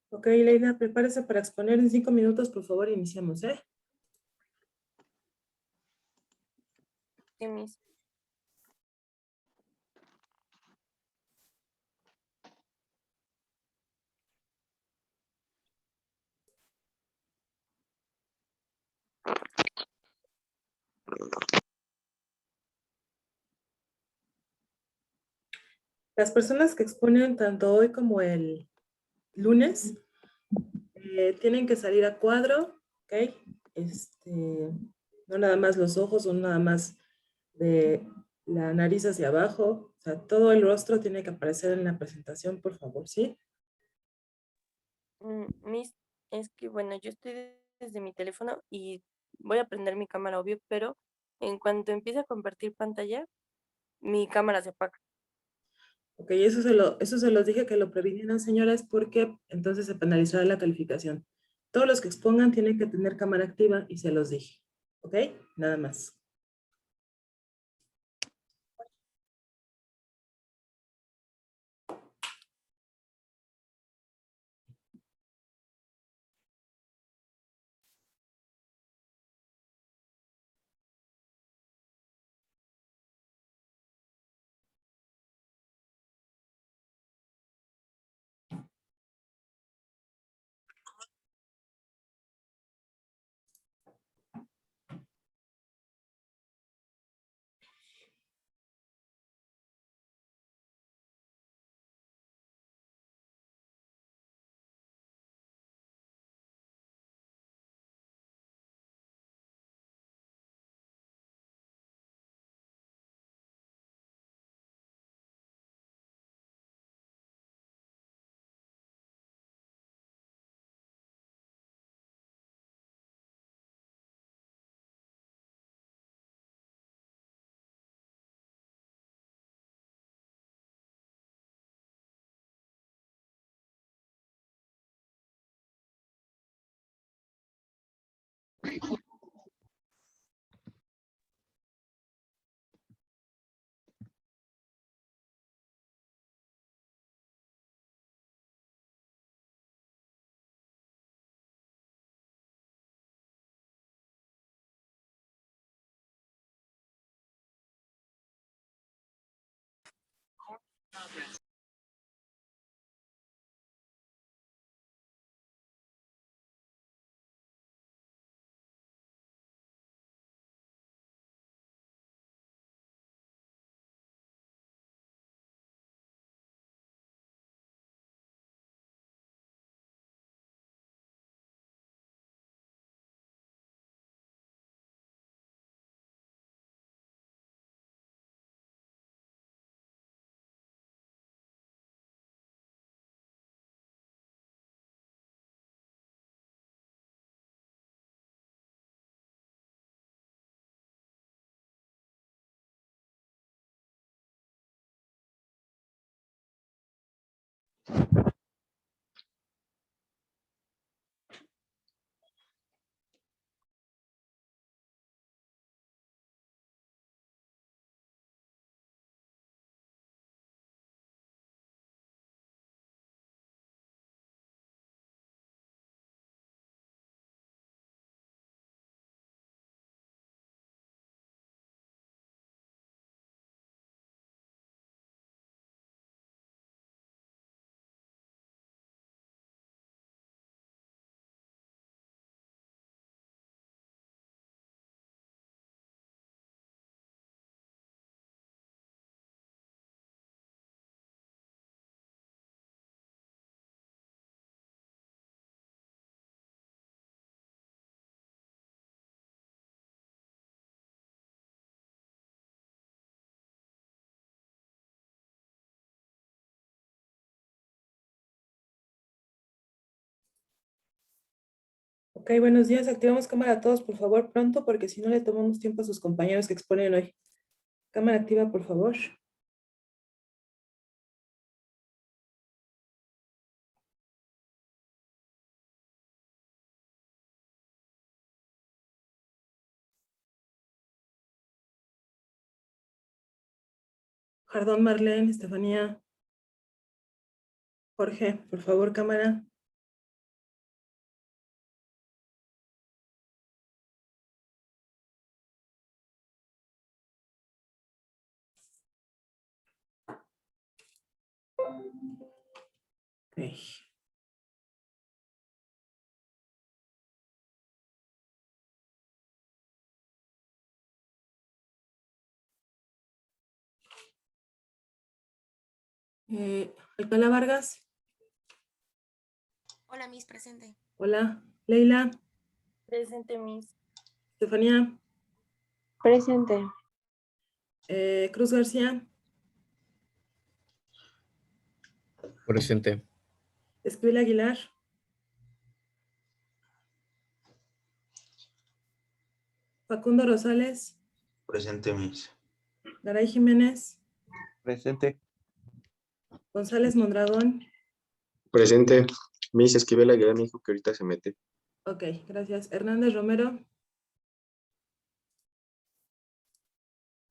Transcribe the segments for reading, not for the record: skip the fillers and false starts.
Ok, Leila, prepárese para exponer en 5 minutos, por favor, iniciamos, ¿eh? Sí, Miss. Las personas que exponen tanto hoy como el lunes tienen que salir a cuadro, ¿ok? No nada más los ojos, o nada más de la nariz hacia abajo, o sea, todo el rostro tiene que aparecer en la presentación, por favor, ¿sí? Miss, es que bueno, yo estoy desde mi teléfono y voy a prender mi cámara, obvio, pero en cuanto empiece a compartir pantalla, mi cámara se apaga. Ok, eso se los dije que lo previnieran, señoras, porque entonces se penalizará la calificación. Todos los que expongan tienen que tener cámara activa y se los dije, ¿ok? Nada más. Ok, buenos días. Activamos cámara a todos, por favor, pronto, porque si no le tomamos tiempo a sus compañeros que exponen hoy. Cámara activa, por favor. Jardón, Marlene, Estefanía. Jorge, por favor, cámara. Ok. Alcalá Vargas. Hola, Miss, presente. Hola. Leila. Presente, Miss. Estefanía. Presente. Cruz García. Presente. Esquivel Aguilar. Facundo Rosales. Presente, Miss. Garay Jiménez. Presente. González Mondragón. Presente. Miss Esquivel Aguilar me dijo que ahorita se mete. Ok, gracias. Hernández Romero.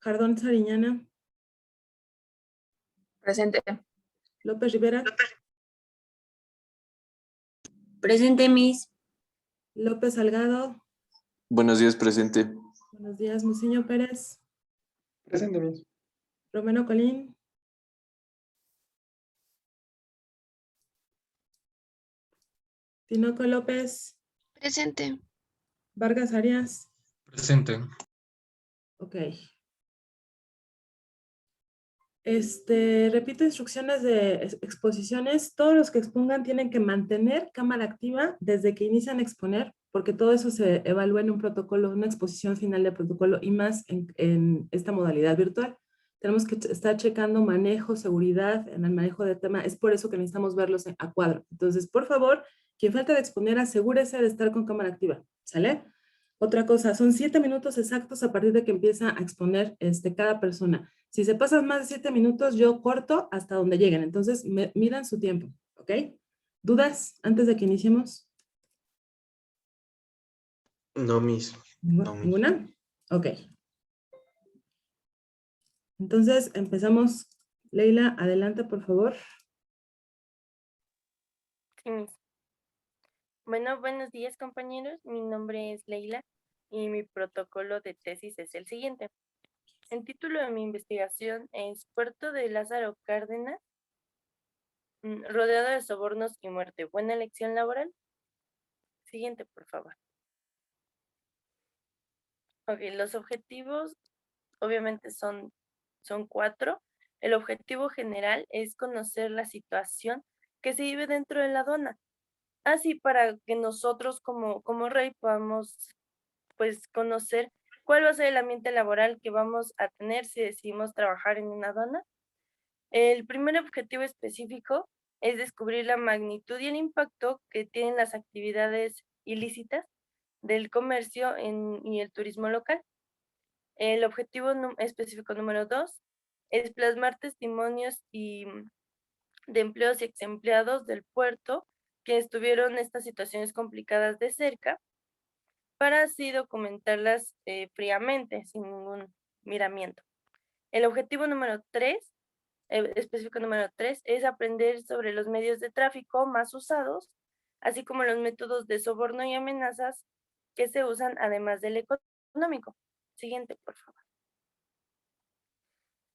Jardón Sariñana. Presente. López Rivera. Presente, Miss. López Salgado. Buenos días, presente. Buenos días, Muciño Pérez. Presente, Miss. Romero Colín. Tinoco López. Presente. Vargas Arias. Presente. Ok. Repito instrucciones de exposiciones. Todos los que expongan tienen que mantener cámara activa desde que inician a exponer, porque todo eso se evalúa en un protocolo, una exposición final de protocolo y más en esta modalidad virtual. Tenemos que estar checando manejo, seguridad, en el manejo de tema. Es por eso que necesitamos verlos a cuadro. Entonces, por favor, quien falta de exponer, asegúrese de estar con cámara activa. ¿Sale? Otra cosa, son 7 minutos exactos a partir de que empieza a exponer cada persona. Si se pasan más de 7 minutos, yo corto hasta donde lleguen. Entonces, midan su tiempo, ¿ok? ¿Dudas antes de que iniciemos? No, Miss. No, Miss. ¿Ninguna? Ok. Entonces, empezamos. Leila, adelante, por favor. Sí, Miss. Bueno, buenos días, compañeros. Mi nombre es Leila y mi protocolo de tesis es el siguiente. El título de mi investigación es Puerto de Lázaro Cárdenas, rodeado de sobornos y muerte. ¿Buena elección laboral? Siguiente, por favor. Ok, los objetivos obviamente son 4. El objetivo general es conocer la situación que se vive dentro de la aduana. Así para que nosotros como rey podamos pues conocer cuál va a ser el ambiente laboral que vamos a tener si decidimos trabajar en una aduana. El primer objetivo específico es descubrir la magnitud y el impacto que tienen las actividades ilícitas del comercio y el turismo local. El objetivo específico número 2 es plasmar testimonios de empleados y exempleados del puerto que estuvieron estas situaciones complicadas de cerca para así documentarlas fríamente, sin ningún miramiento. El objetivo número 3, específico número 3, es aprender sobre los medios de tráfico más usados, así como los métodos de soborno y amenazas que se usan además del económico. Siguiente, por favor.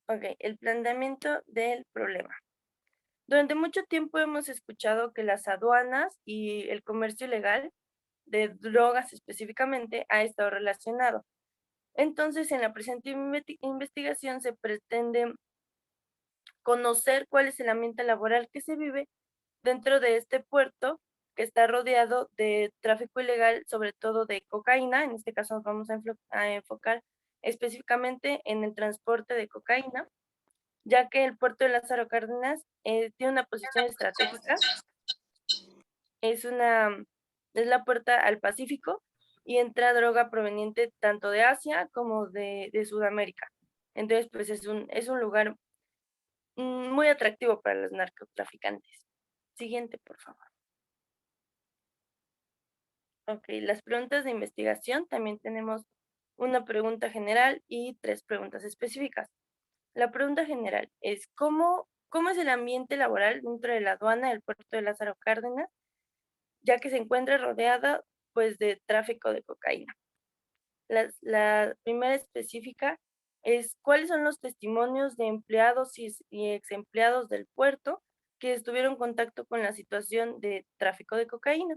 Ok, el planteamiento del problema. Durante mucho tiempo hemos escuchado que las aduanas y el comercio ilegal de drogas específicamente ha estado relacionado. Entonces, en la presente investigación se pretende conocer cuál es el ambiente laboral que se vive dentro de este puerto que está rodeado de tráfico ilegal, sobre todo de cocaína. En este caso nos vamos a enfocar específicamente en el transporte de cocaína, ya que el puerto de Lázaro Cárdenas tiene una posición estratégica, es la puerta al Pacífico y entra droga proveniente tanto de Asia como de Sudamérica. Entonces, pues es un lugar muy atractivo para los narcotraficantes. Siguiente, por favor. Ok, las preguntas de investigación, también tenemos una pregunta general y 3 preguntas específicas. La pregunta general es, ¿cómo es el ambiente laboral dentro de la aduana del puerto de Lázaro Cárdenas, ya que se encuentra rodeada pues de tráfico de cocaína? La primera específica es cuáles son los testimonios de empleados y ex empleados del puerto que estuvieron en contacto con la situación de tráfico de cocaína.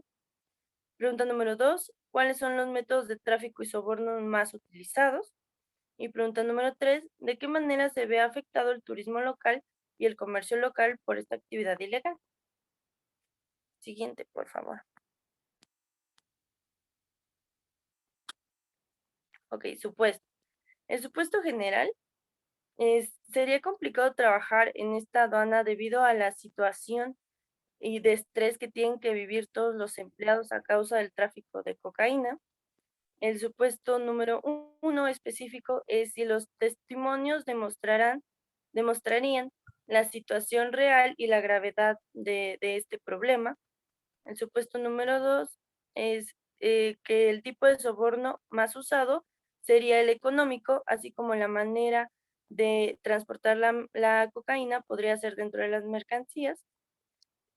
Pregunta número 2, ¿cuáles son los métodos de tráfico y soborno más utilizados? Y pregunta número 3, ¿de qué manera se ve afectado el turismo local y el comercio local por esta actividad ilegal? Siguiente, por favor. Ok, supuesto. El supuesto general sería complicado trabajar en esta aduana debido a la situación y de estrés que tienen que vivir todos los empleados a causa del tráfico de cocaína. El supuesto número 1 específico es si los testimonios demostrarían la situación real y la gravedad de este problema. El supuesto número 2 es que el tipo de soborno más usado sería el económico, así como la manera de transportar la cocaína podría ser dentro de las mercancías.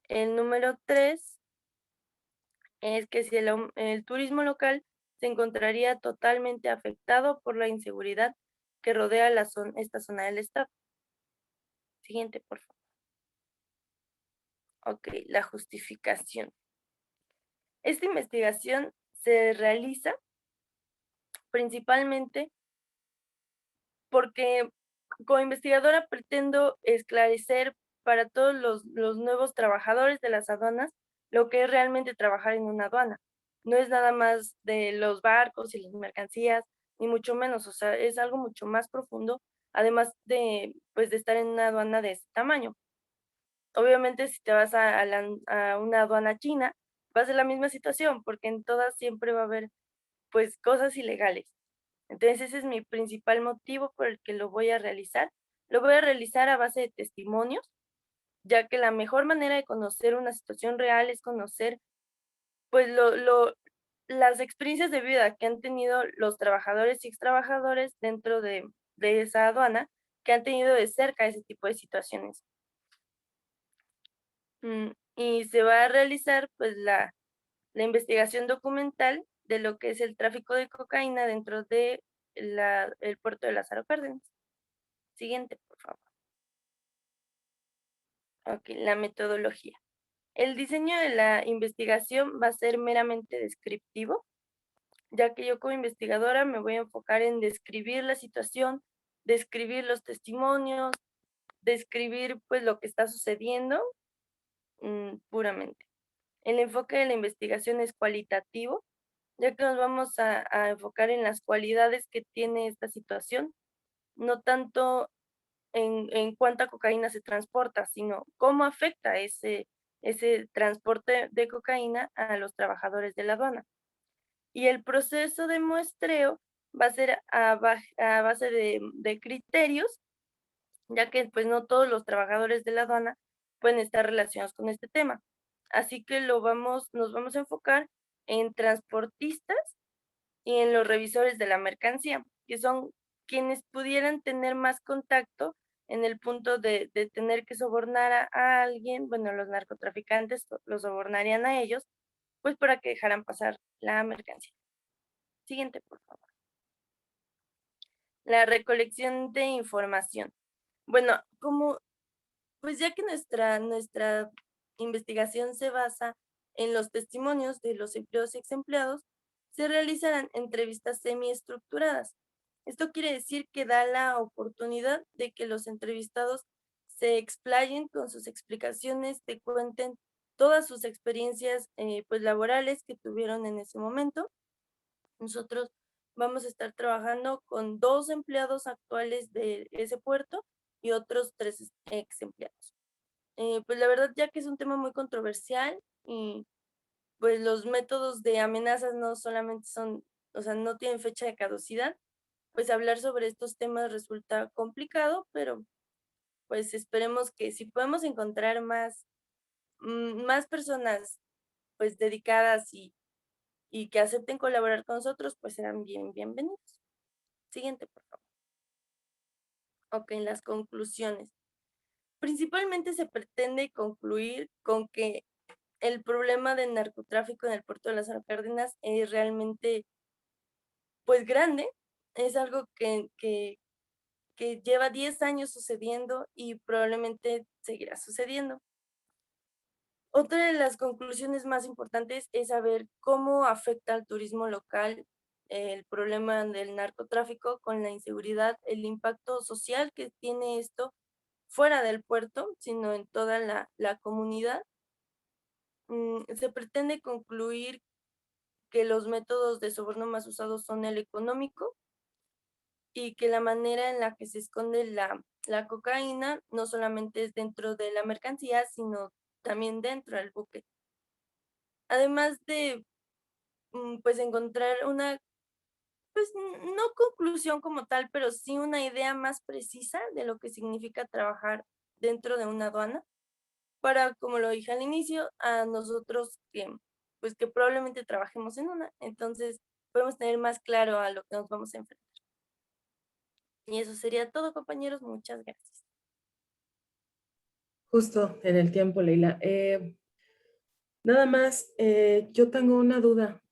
El número 3 es que si el turismo local se encontraría totalmente afectado por la inseguridad que rodea esta zona del estado. Siguiente, por favor. Ok, la justificación. Esta investigación se realiza principalmente porque como investigadora pretendo esclarecer para todos los nuevos trabajadores de las aduanas lo que es realmente trabajar en una aduana. No es nada más de los barcos y las mercancías, ni mucho menos, o sea, es algo mucho más profundo, además de, pues, de estar en una aduana de ese tamaño. Obviamente, si te vas a una aduana china, va a ser la misma situación, porque en todas siempre va a haber, pues, cosas ilegales. Entonces, ese es mi principal motivo por el que lo voy a realizar. Lo voy a realizar a base de testimonios, ya que la mejor manera de conocer una situación real es conocer, pues, las experiencias de vida que han tenido los trabajadores y extrabajadores dentro de esa aduana, que han tenido de cerca ese tipo de situaciones. Y se va a realizar, pues, la investigación documental de lo que es el tráfico de cocaína dentro de el puerto de Lázaro Cárdenas. Siguiente, por favor. Ok, la metodología. El diseño de la investigación va a ser meramente descriptivo, ya que yo como investigadora me voy a enfocar en describir la situación, describir los testimonios, describir pues lo que está sucediendo puramente. El enfoque de la investigación es cualitativo, ya que nos vamos a enfocar en las cualidades que tiene esta situación, no tanto en cuánta cocaína se transporta, sino cómo afecta ese transporte de cocaína a los trabajadores de la aduana. Y el proceso de muestreo va a ser a base de criterios, ya que pues no todos los trabajadores de la aduana pueden estar relacionados con este tema. Así que nos vamos a enfocar en transportistas y en los revisores de la mercancía, que son quienes pudieran tener más contacto en el punto de tener que sobornar a alguien. Bueno, los narcotraficantes los sobornarían a ellos, pues para que dejaran pasar la mercancía. Siguiente, por favor. La recolección de información. Bueno, pues ya que nuestra investigación se basa en los testimonios de los empleados y ex empleados, se realizarán entrevistas semiestructuradas. Esto quiere decir que da la oportunidad de que los entrevistados se explayen con sus explicaciones, te cuenten todas sus experiencias pues laborales que tuvieron en ese momento. Nosotros vamos a estar trabajando con 2 empleados actuales de ese puerto y otros 3 ex empleados. Pues la verdad, ya que es un tema muy controversial y pues los métodos de amenazas no solamente son, o sea, no tienen fecha de caducidad, pues hablar sobre estos temas resulta complicado, pero pues esperemos que si podemos encontrar más personas pues dedicadas y que acepten colaborar con nosotros, pues serán bienvenidos. Siguiente, por favor. Ok, las conclusiones. Principalmente se pretende concluir con que el problema del narcotráfico en el puerto de Lázaro Cárdenas es realmente, pues, grande. Es algo que lleva 10 años sucediendo y probablemente seguirá sucediendo. Otra de las conclusiones más importantes es saber cómo afecta al turismo local el problema del narcotráfico con la inseguridad, el impacto social que tiene esto fuera del puerto, sino en toda la comunidad. Se pretende concluir que los métodos de soborno más usados son el económico y que la manera en la que se esconde la cocaína no solamente es dentro de la mercancía, sino también dentro del buque. Además de, pues, encontrar una, pues, no conclusión como tal, pero sí una idea más precisa de lo que significa trabajar dentro de una aduana, para, como lo dije al inicio, a nosotros pues, que probablemente trabajemos en una, entonces podemos tener más claro a lo que nos vamos a enfrentar. Y eso sería todo, compañeros. Muchas gracias. Justo en el tiempo, Leila. Nada más, yo tengo una duda.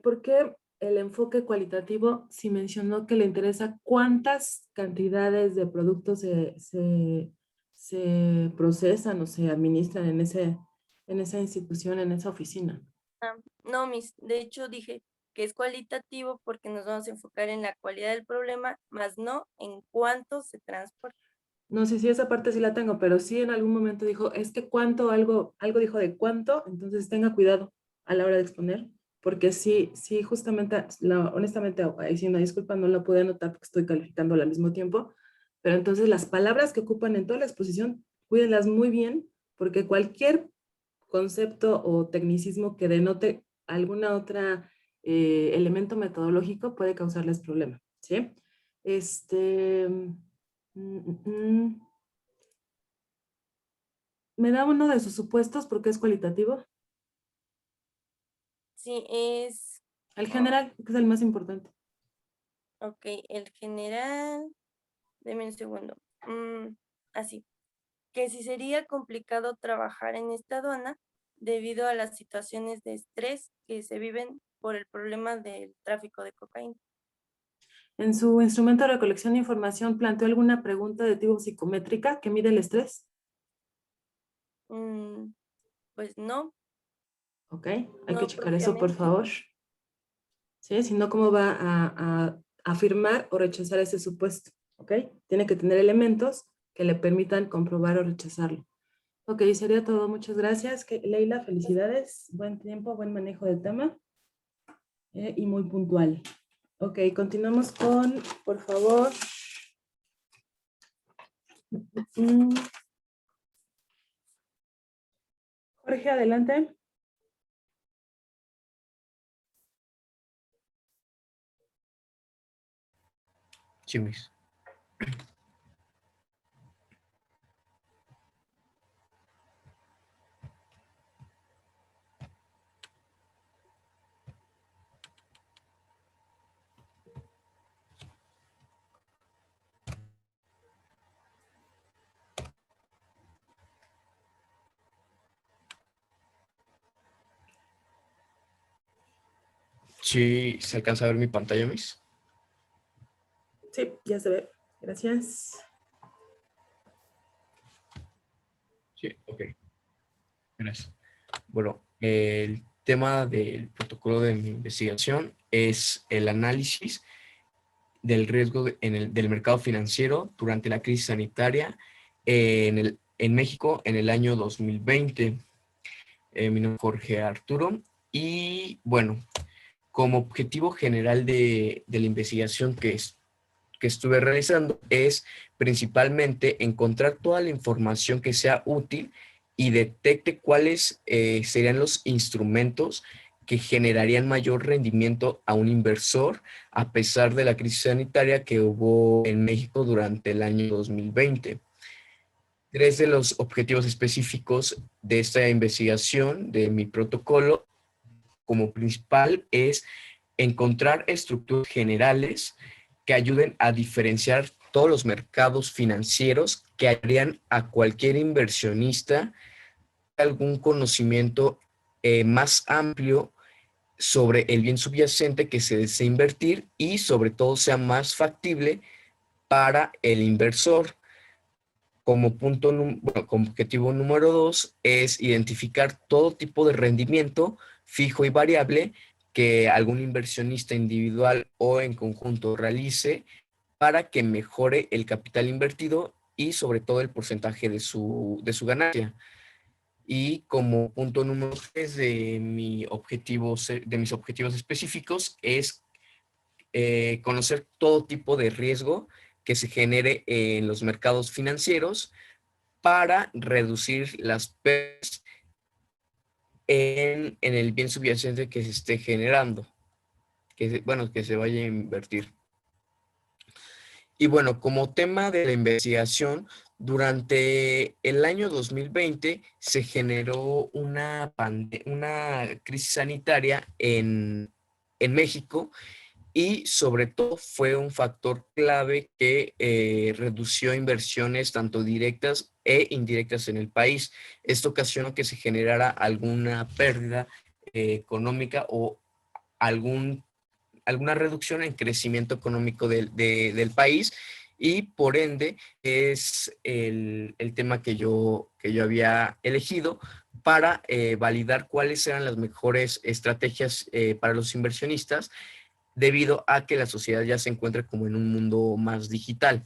¿Por qué el enfoque cualitativo, si mencionó que le interesa cuántas cantidades de productos se procesan o se administran en esa institución, en esa oficina? No, de hecho dije que es cualitativo porque nos vamos a enfocar en la cualidad del problema, más no en cuánto se transporta. No sé si esa parte sí la tengo, pero sí en algún momento dijo, es que cuánto, algo dijo de cuánto, entonces tenga cuidado a la hora de exponer, porque sí, justamente, honestamente, ahí sí una disculpa, no la pude anotar porque estoy calificándola al mismo tiempo, pero entonces las palabras que ocupan en toda la exposición, cuídenlas muy bien, porque cualquier concepto o tecnicismo que denote alguna otra elemento metodológico puede causarles problema, ¿sí? ¿Me da uno de sus supuestos porque es cualitativo? Sí, es... El general, que es el más importante. Ok, el general... Deme un segundo. Así. Que si sería complicado trabajar en esta aduana debido a las situaciones de estrés que se viven por el problema del tráfico de cocaína. ¿En su instrumento de recolección de información planteó alguna pregunta de tipo psicométrica que mide el estrés? Pues no. Ok, hay No que checar eso, por propiamente. favor. ¿Sí? Si no, ¿cómo va a afirmar o rechazar ese supuesto? ¿Ok? Tiene que tener elementos que le permitan comprobar o rechazarlo. Ok, sería todo. Muchas gracias. Leila, felicidades. Buen tiempo, buen manejo del tema. Y muy puntual. Ok, continuamos con, por favor. Jorge, adelante. Sí, Miss. Sí, ¿se alcanza a ver mi pantalla, Miss? Sí, ya se ve. Gracias. Sí, ok. Gracias. Bueno, el tema del protocolo de mi investigación es el análisis del riesgo del mercado financiero durante la crisis sanitaria en México en el año 2020. Mi nombre es Jorge Arturo y bueno, como objetivo general de la investigación que estuve realizando es principalmente encontrar toda la información que sea útil y detecte cuáles serían los instrumentos que generarían mayor rendimiento a un inversor a pesar de la crisis sanitaria que hubo en México durante el año 2020. Tres de los objetivos específicos de esta investigación, de mi protocolo, como principal, es encontrar estructuras generales que ayuden a diferenciar todos los mercados financieros que harían a cualquier inversionista algún conocimiento más amplio sobre el bien subyacente que se desea invertir y sobre todo sea más factible para el inversor. Como como objetivo número 2 es identificar todo tipo de rendimiento fijo y variable que algún inversionista individual o en conjunto realice para que mejore el capital invertido y sobre todo el porcentaje de su ganancia. Y como punto número 3 de mis objetivos específicos es conocer todo tipo de riesgo que se genere en los mercados financieros para reducir las pérdidas en el bien subyacente que se esté generando, que se vaya a invertir. Y bueno, como tema de la investigación, durante el año 2020 se generó una crisis sanitaria en México y sobre todo fue un factor clave que redució inversiones tanto directas e indirectas en el país. Esto ocasionó que se generara alguna pérdida económica o alguna reducción en crecimiento económico del país y por ende es el tema que yo había elegido para validar cuáles eran las mejores estrategias para los inversionistas debido a que la sociedad ya se encuentra como en un mundo más digital.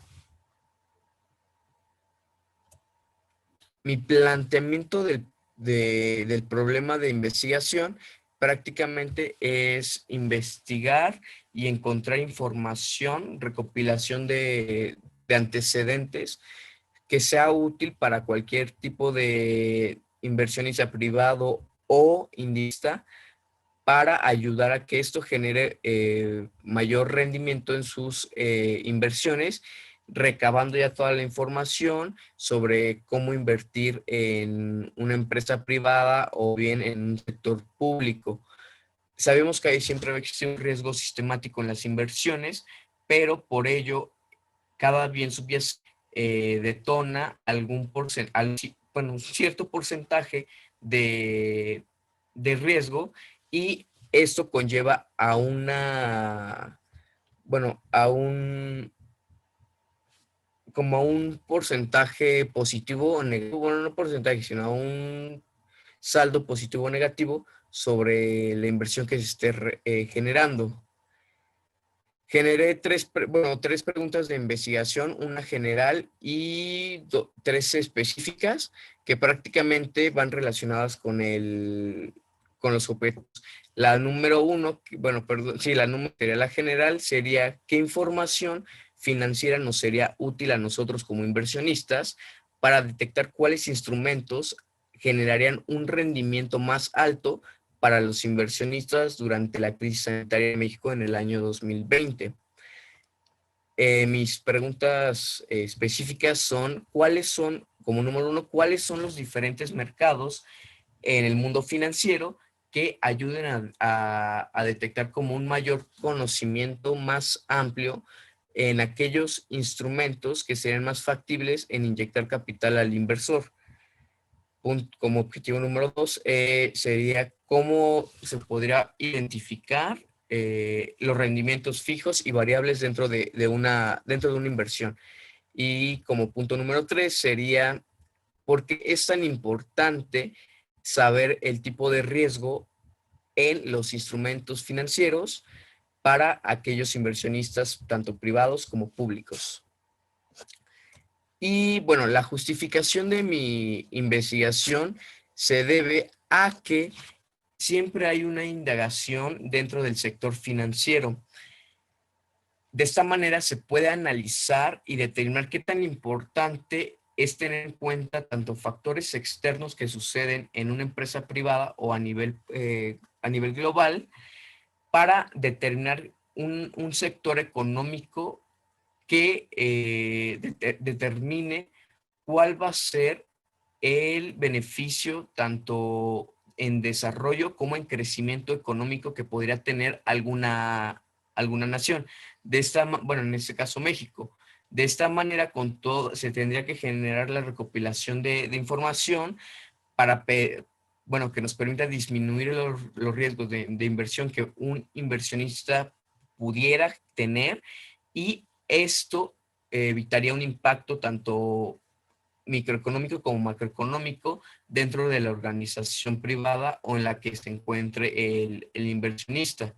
Mi planteamiento del problema de investigación prácticamente es investigar y encontrar información, recopilación de antecedentes que sea útil para cualquier tipo de inversionista privado o individualista para ayudar a que esto genere mayor rendimiento en sus inversiones, recabando ya toda la información sobre cómo invertir en una empresa privada o bien en un sector público. Sabemos que ahí siempre va a existir un riesgo sistemático en las inversiones, pero por ello cada bien subyacente detona un cierto porcentaje de riesgo y esto conlleva a como a un porcentaje positivo o negativo, bueno, no porcentaje, sino a un saldo positivo o negativo sobre la inversión que se esté generando. Generé tres preguntas de investigación, una general y tres específicas que prácticamente van relacionadas con los objetos. La número uno, la general sería ¿qué información financiera nos sería útil a nosotros como inversionistas para detectar cuáles instrumentos generarían un rendimiento más alto para los inversionistas durante la crisis sanitaria de México en el año 2020. Mis preguntas específicas son, como número uno, ¿cuáles son los diferentes mercados en el mundo financiero que ayuden a detectar como un mayor conocimiento más amplio en aquellos instrumentos que serían más factibles en inyectar capital al inversor? Como objetivo número 2 sería cómo se podría identificar los rendimientos fijos y variables dentro de una inversión. Y como punto número 3 sería por qué es tan importante saber el tipo de riesgo en los instrumentos financieros para aquellos inversionistas tanto privados como públicos. Y bueno, la justificación de mi investigación se debe a que siempre hay una indagación dentro del sector financiero. De esta manera se puede analizar y determinar qué tan importante es tener en cuenta tanto factores externos que suceden en una empresa privada o a nivel global para determinar un sector económico que determine cuál va a ser el beneficio tanto en desarrollo como en crecimiento económico que podría tener alguna nación. En este caso México. De esta manera, con todo, se tendría que generar la recopilación de información para, bueno, que nos permita disminuir los riesgos de inversión que un inversionista pudiera tener, y esto evitaría un impacto tanto microeconómico como macroeconómico dentro de la organización privada o en la que se encuentre el inversionista.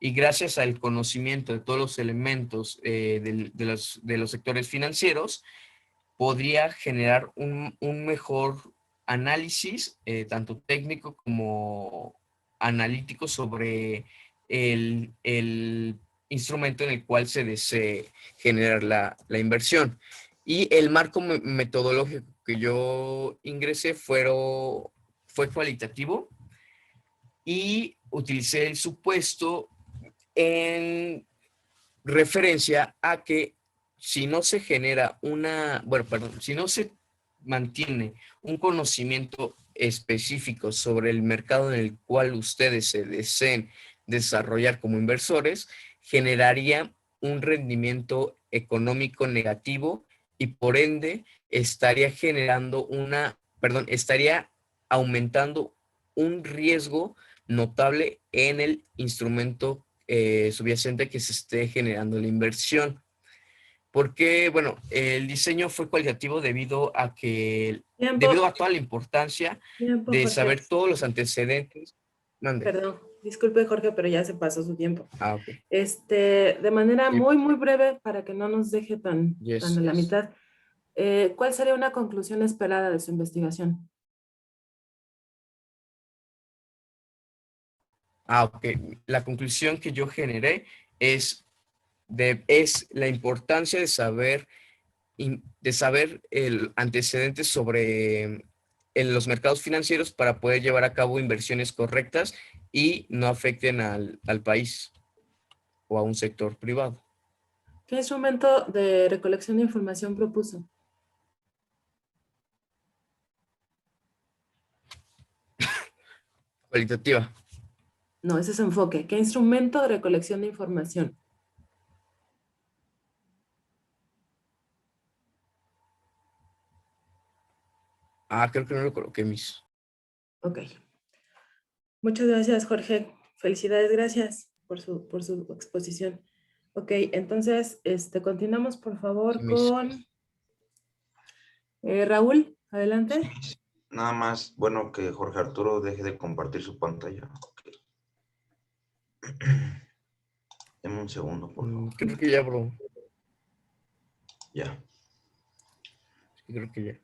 Y gracias al conocimiento de todos los elementos de los sectores financieros, podría generar un mejor análisis, tanto técnico como analítico, sobre el instrumento en el cual se desee generar la inversión. Y el marco metodológico que yo ingresé fue cualitativo, y utilicé el supuesto en referencia a que si no se genera si no se mantiene un conocimiento específico sobre el mercado en el cual ustedes se deseen desarrollar como inversores, generaría un rendimiento económico negativo, y por ende estaría estaría aumentando un riesgo notable en el instrumento subyacente que se esté generando la inversión. Porque, bueno, el diseño fue cualitativo debido a toda la importancia Tiempo, de Jorge. saber todos los antecedentes. Mande. Perdón, disculpe, Jorge, pero ya se pasó su tiempo. Ok. De manera Sí. muy, muy breve, para que no nos deje tan Yes, a la yes. mitad, ¿cuál sería una conclusión esperada de su investigación? Ok. La conclusión que yo generé es la importancia de saber el antecedente sobre los mercados financieros para poder llevar a cabo inversiones correctas y no afecten al país o a un sector privado. ¿Qué instrumento de recolección de información propuso? Cualitativa. No, ese es enfoque. ¿Qué instrumento de recolección de información? Creo que no lo coloqué, Miss. Ok. Muchas gracias, Jorge. Felicidades, gracias por su exposición. Ok, entonces, continuamos, por favor, Sí, Miss. con Raúl, adelante. Sí, nada más, bueno, que Jorge Arturo deje de compartir su pantalla. Ok. Deme un segundo, por favor. Creo que ya, bro. Ya. Sí, creo que ya.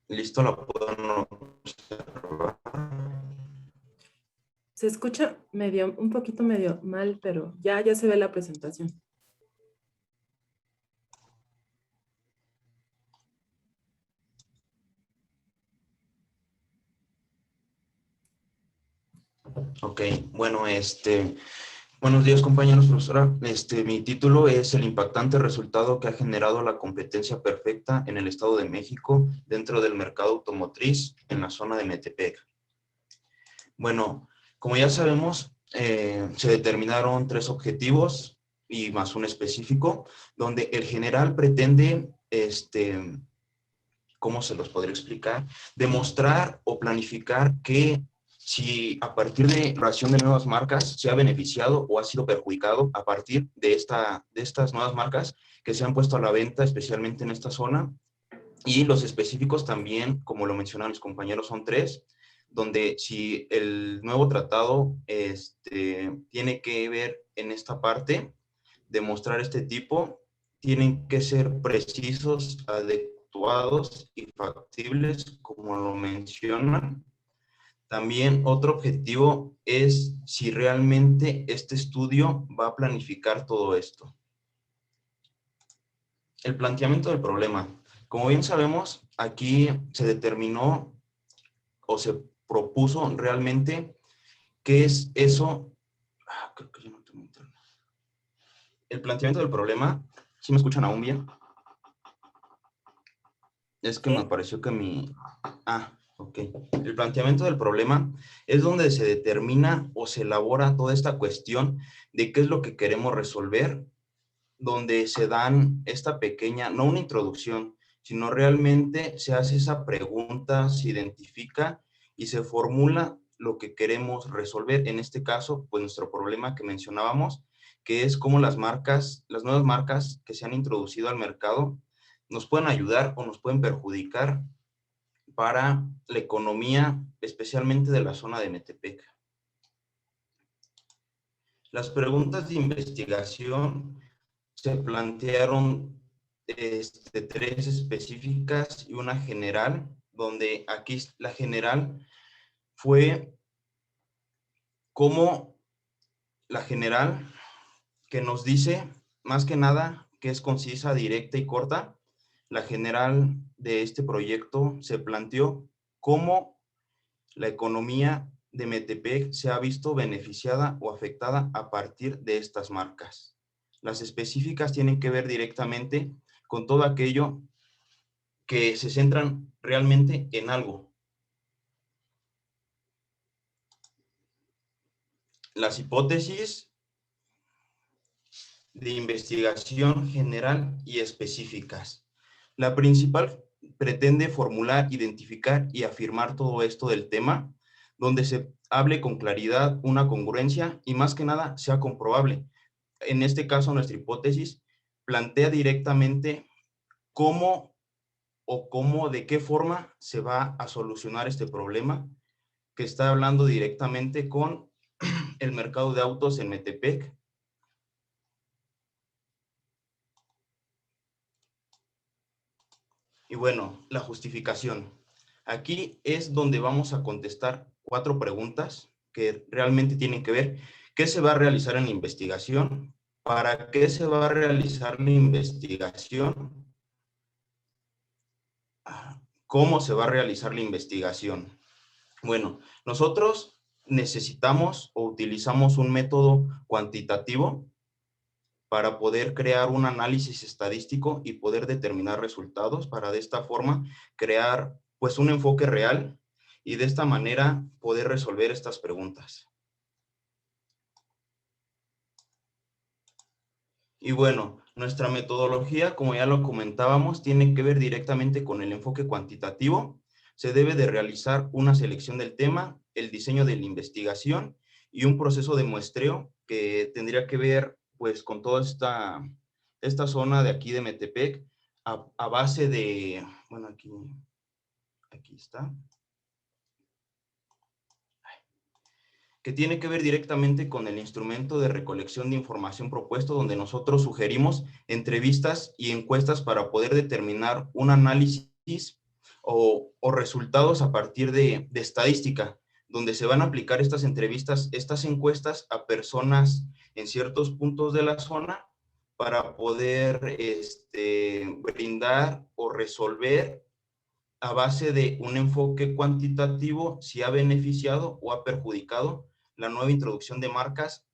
¿Listo? ¿La puedo observar? Se escucha un poquito medio mal, pero ya se ve la presentación. Ok, bueno, buenos días, compañeros, profesora. Mi título es El impactante resultado que ha generado la competencia perfecta en el Estado de México dentro del mercado automotriz en la zona de Metepec. Bueno, como ya sabemos, se determinaron 3 objetivos y más un específico, donde el general pretende, ¿cómo se los podría explicar? Demostrar o planificar que si a partir de la creación de nuevas marcas se ha beneficiado o ha sido perjudicado a partir de estas nuevas marcas que se han puesto a la venta, especialmente en esta zona. Y los específicos también, como lo mencionaron mis compañeros, son 3, donde si el nuevo tratado tiene que ver en esta parte, demostrar este tipo, tienen que ser precisos, adecuados y factibles, como lo mencionan. También otro objetivo es si realmente este estudio va a planificar todo esto. El planteamiento del problema. Como bien sabemos, aquí se determinó o se propuso realmente qué es eso. Creo que yo no tengo internet. El planteamiento del problema, ¿sí me escuchan aún bien? Es que Sí. me pareció que ok. El planteamiento del problema es donde se determina o se elabora toda esta cuestión de qué es lo que queremos resolver donde se dan esta pequeña, no una introducción, sino realmente se hace esa pregunta, se identifica y se formula lo que queremos resolver. En este caso, pues nuestro problema que mencionábamos, que es cómo las nuevas marcas que se han introducido al mercado nos pueden ayudar o nos pueden perjudicar para la economía, especialmente de la zona de Metepec. Las preguntas de investigación se plantearon tres específicas y una general, donde aquí la general fue como la general que nos dice más que nada que es concisa, directa y corta. La general de este proyecto se planteó cómo la economía de Metepec se ha visto beneficiada o afectada a partir de estas marcas. Las específicas tienen que ver directamente con todo aquello que se centran realmente en algo. Las hipótesis de investigación general y específicas. La principal pretende formular, identificar y afirmar todo esto del tema, donde se hable con claridad, una congruencia y más que nada sea comprobable. En este caso, nuestra hipótesis plantea directamente cómo de qué forma se va a solucionar este problema, que está hablando directamente con el mercado de autos en Metepec. Y bueno, la justificación. Aquí es donde vamos a contestar 4 preguntas que realmente tienen que ver qué se va a realizar en la investigación, para qué se va a realizar la investigación, cómo se va a realizar la investigación. Bueno, nosotros necesitamos o utilizamos un método cuantitativo para poder crear un análisis estadístico y poder determinar resultados, para de esta forma crear pues un enfoque real y de esta manera poder resolver estas preguntas. Y bueno, nuestra metodología, como ya lo comentábamos, tiene que ver directamente con el enfoque cuantitativo. Se debe de realizar una selección del tema, el diseño de la investigación y un proceso de muestreo que tendría que ver pues con toda esta zona de aquí de Metepec a base de, bueno, aquí está, que tiene que ver directamente con el instrumento de recolección de información propuesto, donde nosotros sugerimos entrevistas y encuestas para poder determinar un análisis o resultados a partir de estadística, donde se van a aplicar estas entrevistas, estas encuestas a personas en ciertos puntos de la zona para poder brindar o resolver a base de un enfoque cuantitativo si ha beneficiado o ha perjudicado la nueva introducción de marcas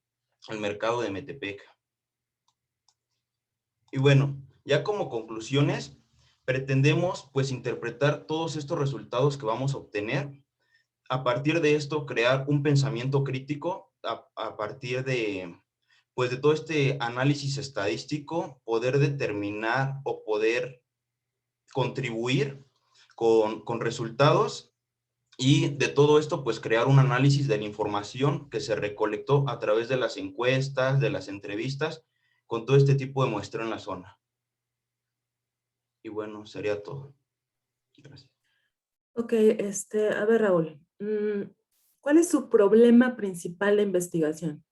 al mercado de Metepec. Y bueno, ya como conclusiones, pretendemos pues interpretar todos estos resultados que vamos a obtener. A partir de esto, crear un pensamiento crítico a partir de pues de todo este análisis estadístico, poder determinar o poder contribuir con resultados y de todo esto pues crear un análisis de la información que se recolectó a través de las encuestas, de las entrevistas, con todo este tipo de muestreo en la zona. Y bueno, sería todo. Gracias. Ok, a ver, Raúl, ¿cuál es su problema principal de investigación?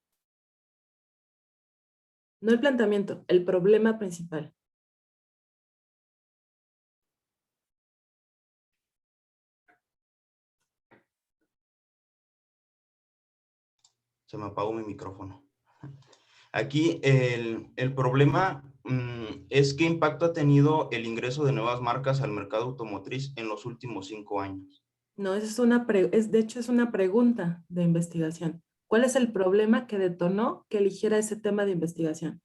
No el planteamiento, el problema principal. Se me apagó mi micrófono. Aquí el problema es qué impacto ha tenido el ingreso de nuevas marcas al mercado automotriz en los últimos 5 años. No, esa de hecho es una pregunta de investigación. ¿Cuál es el problema que detonó que eligiera ese tema de investigación?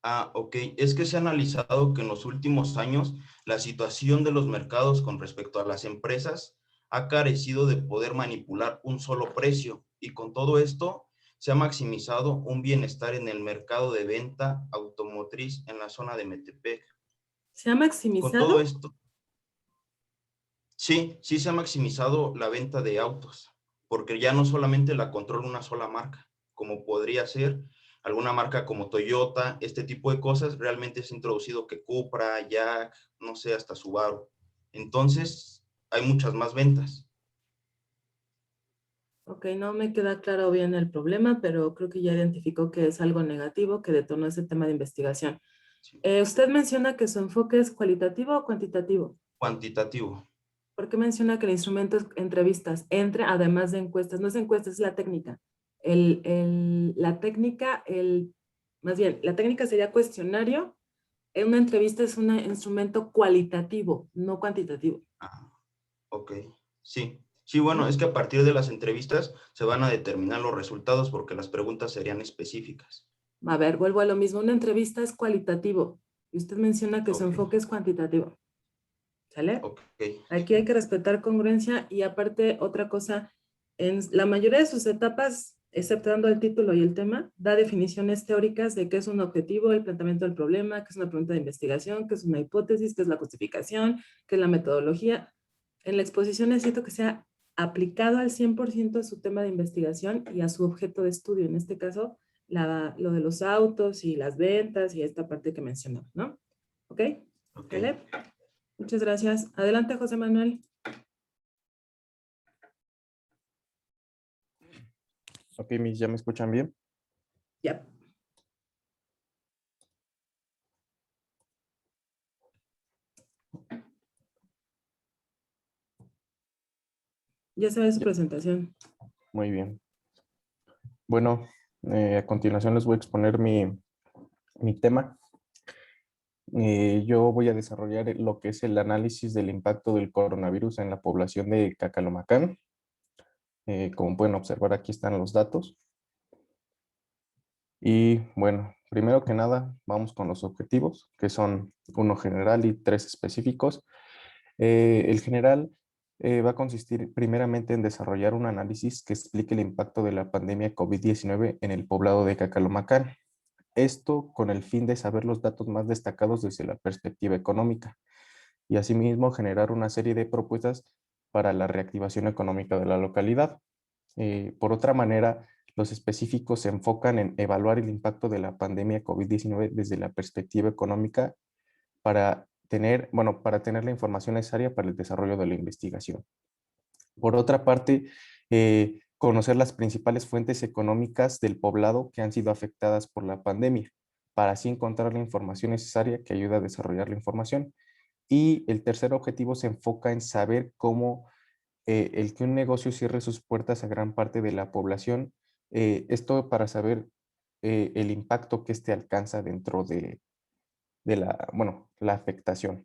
Ah, ok. Es que se ha analizado que en los últimos años la situación de los mercados con respecto a las empresas ha carecido de poder manipular un solo precio y con todo esto se ha maximizado un bienestar en el mercado de venta automotriz en la zona de Metepec. ¿Se ha Con maximizado? todo esto, sí se ha maximizado la venta de autos, porque ya no solamente la controla una sola marca, como podría ser alguna marca como Toyota, este tipo de cosas. Realmente se ha introducido que Cupra, Jack, no sé, hasta Subaru. Entonces, hay muchas más ventas. Ok, no me queda claro bien el problema, pero creo que ya identificó que es algo negativo que detonó ese tema de investigación. Sí. Usted menciona que su enfoque es cualitativo o cuantitativo. Cuantitativo. ¿Por qué menciona que el instrumento es entrevistas? Entre, además de encuestas. No es encuestas, es la técnica. La técnica, más bien, la técnica sería cuestionario. En una entrevista es un instrumento cualitativo, no cuantitativo. Ah, ok, sí. Sí, bueno, es que a partir de las entrevistas se van a determinar los resultados porque las preguntas serían específicas. A ver, vuelvo a lo mismo. Una entrevista es cualitativo y usted menciona que su Ok. enfoque es cuantitativo. ¿Sale? Ok. Aquí hay que respetar congruencia y aparte otra cosa, en la mayoría de sus etapas, exceptuando el título y el tema, da definiciones teóricas de qué es un objetivo, el planteamiento del problema, qué es una pregunta de investigación, qué es una hipótesis, qué es la justificación, qué es la metodología. En la exposición necesito que sea aplicado al 100% a su tema de investigación y a su objeto de estudio. En este caso, lo de los autos y las ventas y esta parte que mencionaba, ¿no? ¿Ok? Ok. ¿Vale? Muchas gracias. Adelante, José Manuel. Ok, Miss, ¿ya me escuchan bien? Ya. Ya se ve su Ya. presentación. Muy bien. Bueno, a continuación les voy a exponer mi tema. Yo voy a desarrollar lo que es el análisis del impacto del coronavirus en la población de Cacalomacán. Como pueden observar, aquí están los datos. Y bueno, primero que nada, vamos con los objetivos, que son uno general y tres específicos. El general va a consistir primeramente en desarrollar un análisis que explique el impacto de la pandemia COVID-19 en el poblado de Cacalomacán. Esto con el fin de saber los datos más destacados desde la perspectiva económica y asimismo generar una serie de propuestas para la reactivación económica de la localidad. Por otra manera, los específicos se enfocan en evaluar el impacto de la pandemia COVID-19 desde la perspectiva económica para tener la información necesaria para el desarrollo de la investigación. Por otra parte, conocer las principales fuentes económicas del poblado que han sido afectadas por la pandemia, para así encontrar la información necesaria que ayuda a desarrollar la información. Y el tercer objetivo se enfoca en saber cómo el que un negocio cierre sus puertas a gran parte de la población, esto para saber el impacto que éste alcanza dentro de la afectación.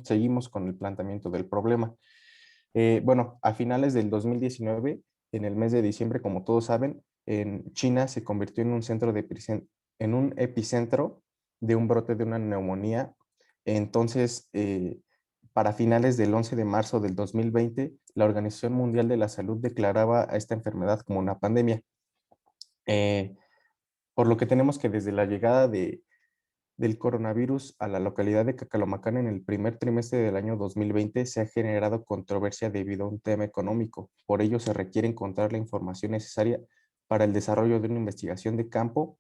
Seguimos con el planteamiento del problema. A finales del 2019, en el mes de diciembre, como todos saben, en China se convirtió en un epicentro de un brote de una neumonía. Entonces, para finales del 11 de marzo del 2020, la Organización Mundial de la Salud declaraba a esta enfermedad como una pandemia. Por lo que tenemos que desde la llegada del coronavirus a la localidad de Cacalomacán en el primer trimestre del año 2020 se ha generado controversia debido a un tema económico. Por ello se requiere encontrar la información necesaria para el desarrollo de una investigación de campo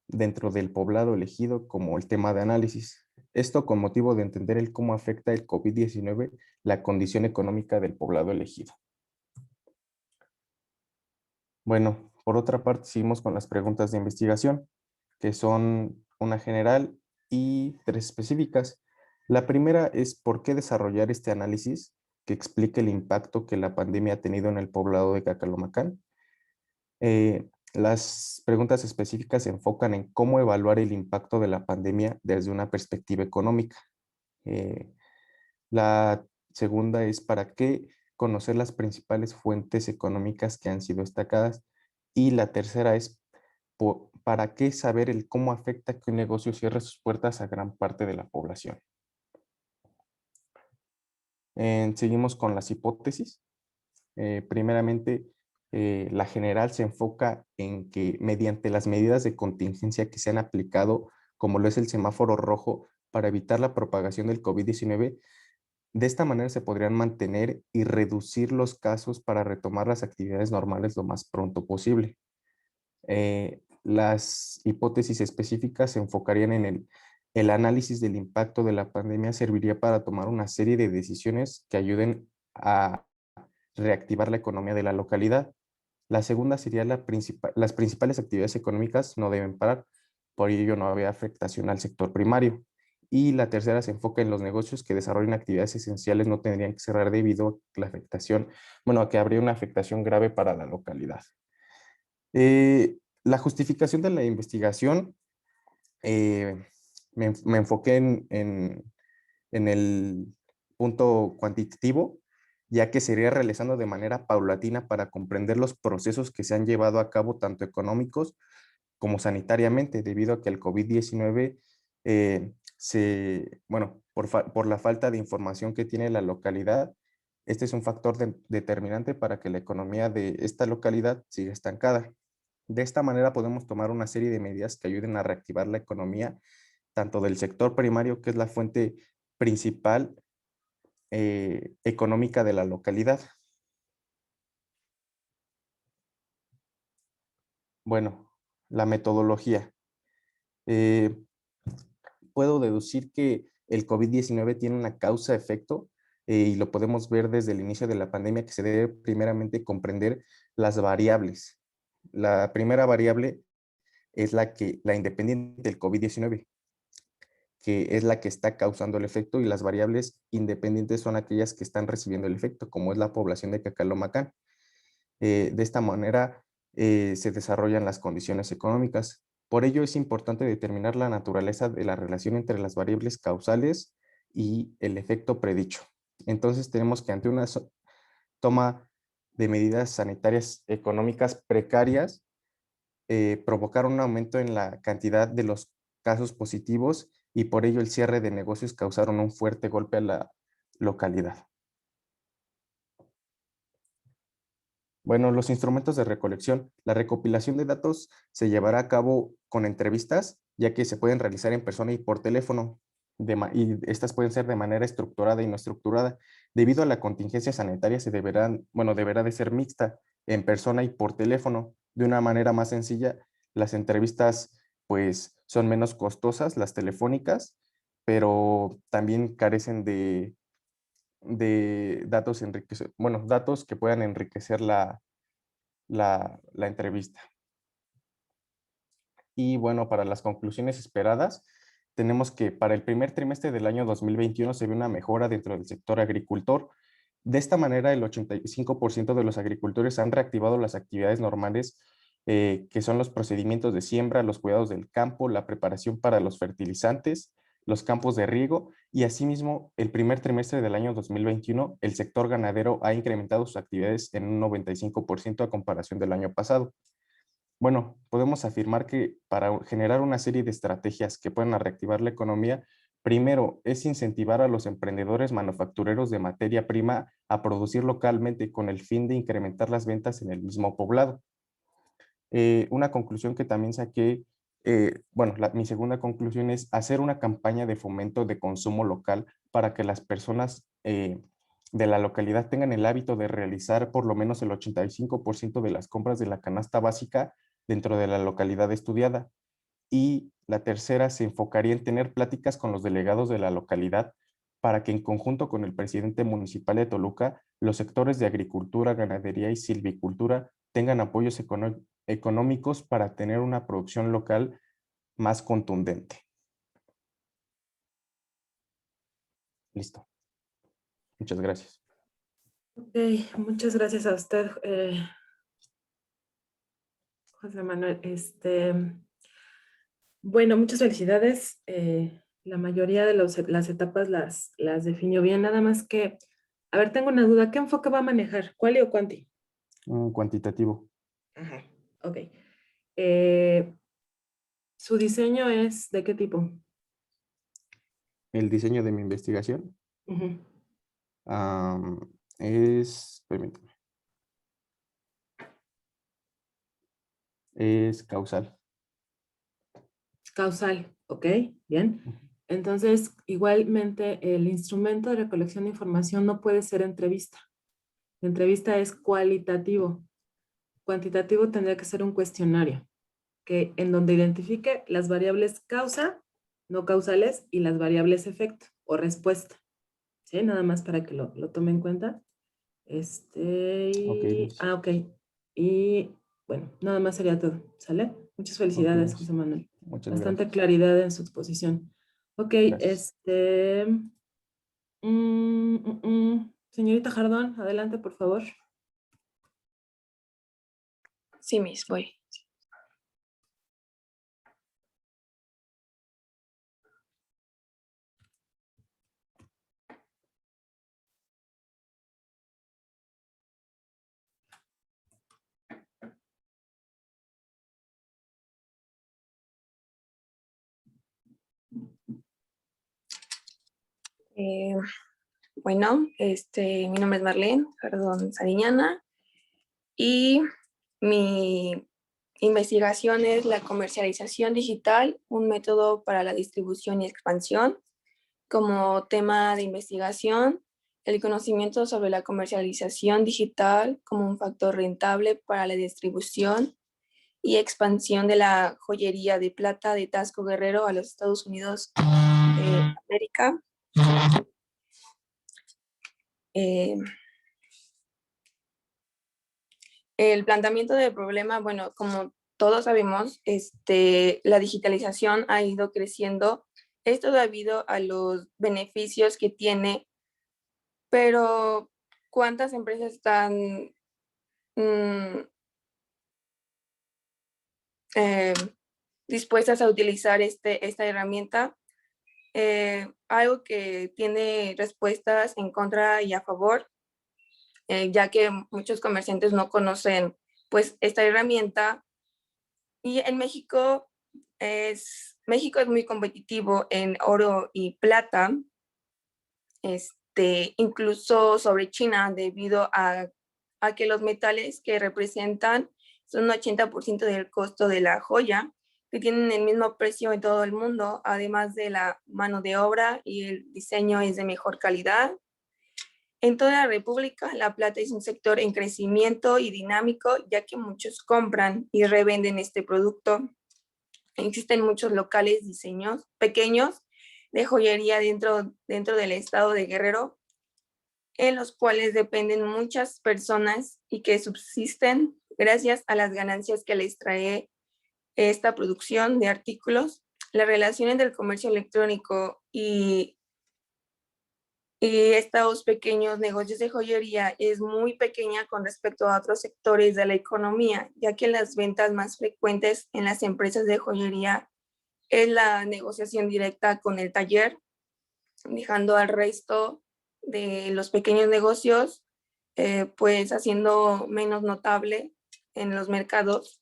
dentro del poblado elegido como el tema de análisis. Esto con motivo de entender el cómo afecta el COVID-19 la condición económica del poblado elegido. Bueno, por otra parte, seguimos con las preguntas de investigación, que son una general y tres específicas. La primera es ¿por qué desarrollar este análisis que explique el impacto que la pandemia ha tenido en el poblado de Cacalomacán? Las preguntas específicas se enfocan en cómo evaluar el impacto de la pandemia desde una perspectiva económica. La segunda es ¿para qué conocer las principales fuentes económicas que han sido destacadas? Y la tercera es ¿para qué saber el cómo afecta que un negocio cierre sus puertas a gran parte de la población? Seguimos con las hipótesis. Primeramente, La general se enfoca en que mediante las medidas de contingencia que se han aplicado, como lo es el semáforo rojo, para evitar la propagación del COVID-19, de esta manera se podrían mantener y reducir los casos para retomar las actividades normales lo más pronto posible. Las hipótesis específicas se enfocarían en el análisis del impacto de la pandemia serviría para tomar una serie de decisiones que ayuden a reactivar la economía de la localidad. La segunda sería las principales actividades económicas no deben parar, por ello no había afectación al sector primario. Y la tercera se enfoca en los negocios que desarrollen actividades esenciales no tendrían que cerrar debido a la afectación, bueno, a que habría una afectación grave para la localidad. La justificación de la investigación, me enfoqué en el punto cuantitativo, ya que sería realizando de manera paulatina para comprender los procesos que se han llevado a cabo tanto económicos como sanitariamente, debido a que el COVID-19 bueno, por la falta de información que tiene la localidad, este es un factor determinante para que la economía de esta localidad siga estancada. De esta manera podemos tomar una serie de medidas que ayuden a reactivar la economía, tanto del sector primario, que es la fuente principal económica de la localidad. Bueno, la metodología. Puedo deducir que el COVID-19 tiene una causa-efecto y lo podemos ver desde el inicio de la pandemia, que se debe primeramente comprender las variables. La primera variable es la independiente del COVID-19, que es la que está causando el efecto, y las variables independientes son aquellas que están recibiendo el efecto, como es la población de Cacalomacán. De esta manera se desarrollan las condiciones económicas. Por ello es importante determinar la naturaleza de la relación entre las variables causales y el efecto predicho. Entonces tenemos que ante una toma de medidas sanitarias económicas precarias, provocar un aumento en la cantidad de los casos positivos, y por ello el cierre de negocios causaron un fuerte golpe a la localidad. Bueno, los instrumentos de recolección. La recopilación de datos se llevará a cabo con entrevistas, ya que se pueden realizar en persona y por teléfono, y estas pueden ser de manera estructurada y no estructurada. Debido a la contingencia sanitaria deberá de ser mixta, en persona y por teléfono. De una manera más sencilla, las entrevistas pues son menos costosas, las telefónicas, pero también carecen de datos datos que puedan enriquecer la entrevista. Y bueno, para las conclusiones esperadas, tenemos que para el primer trimestre del año 2021 se ve una mejora dentro del sector agricultor. De esta manera, el 85% de los agricultores han reactivado las actividades normales, que son los procedimientos de siembra, los cuidados del campo, la preparación para los fertilizantes, los campos de riego, y asimismo, el primer trimestre del año 2021, el sector ganadero ha incrementado sus actividades en un 95% a comparación del año pasado. Bueno, podemos afirmar que para generar una serie de estrategias que puedan reactivar la economía, primero es incentivar a los emprendedores manufactureros de materia prima a producir localmente con el fin de incrementar las ventas en el mismo poblado. Una conclusión que también saqué, mi segunda conclusión es hacer una campaña de fomento de consumo local para que las personas de la localidad tengan el hábito de realizar por lo menos el 85% de las compras de la canasta básica dentro de la localidad estudiada. Y la tercera se enfocaría en tener pláticas con los delegados de la localidad para que en conjunto con el presidente municipal de Toluca, los sectores de agricultura, ganadería y silvicultura tengan apoyos económicos para tener una producción local más contundente. Listo. Muchas gracias. Ok, muchas gracias a usted, José Manuel. Bueno, muchas felicidades. La mayoría de las etapas las definió bien, nada más que, a ver, tengo una duda. ¿Qué enfoque va a manejar? ¿Quali o cuanti? Cuantitativo. Ajá, ok. ¿Su diseño es de qué tipo? El diseño de mi investigación Ujú. permítame. es causal. Causal, ok, bien. Entonces, igualmente, el instrumento de recolección de información no puede ser entrevista. La entrevista es cualitativo. Cuantitativo tendría que ser un cuestionario, en donde identifique las variables causa, no causales, y las variables efecto o respuesta. ¿Sí? Nada más para que lo tome en cuenta. Ok, Miss. Ok. Y bueno, nada más sería todo. ¿Sale? Muchas felicidades, Miss. José Manuel. Muchas Bastante gracias. claridad en su exposición. Ok, Gracias. Señorita Jardón, adelante, por favor. Sí, Miss, voy. Bueno, mi nombre es Marlene Jardón Sariñana y mi investigación es la comercialización digital, un método para la distribución y expansión. Como tema de investigación, el conocimiento sobre la comercialización digital como un factor rentable para la distribución y expansión de la joyería de plata de Tasco Guerrero a los Estados Unidos de América. El planteamiento del problema, bueno, como todos sabemos, la digitalización ha ido creciendo. Esto debido a los beneficios que tiene, pero ¿cuántas empresas están dispuestas a utilizar esta herramienta? Algo que tiene respuestas en contra y a favor, ya que muchos comerciantes no conocen pues esta herramienta. Y en México es muy competitivo en oro y plata, incluso sobre China, debido a que los metales que representan son un 80% del costo de la joya, que tienen el mismo precio en todo el mundo, además de la mano de obra y el diseño es de mejor calidad. En toda la República, la plata es un sector en crecimiento y dinámico, ya que muchos compran y revenden este producto. Existen muchos locales pequeños de joyería dentro del estado de Guerrero, en los cuales dependen muchas personas y que subsisten gracias a las ganancias que les trae esta producción de artículos. La relación entre el comercio electrónico y estos pequeños negocios de joyería es muy pequeña con respecto a otros sectores de la economía, ya que las ventas más frecuentes en las empresas de joyería es la negociación directa con el taller, dejando al resto de los pequeños negocios pues haciendo menos notable en los mercados.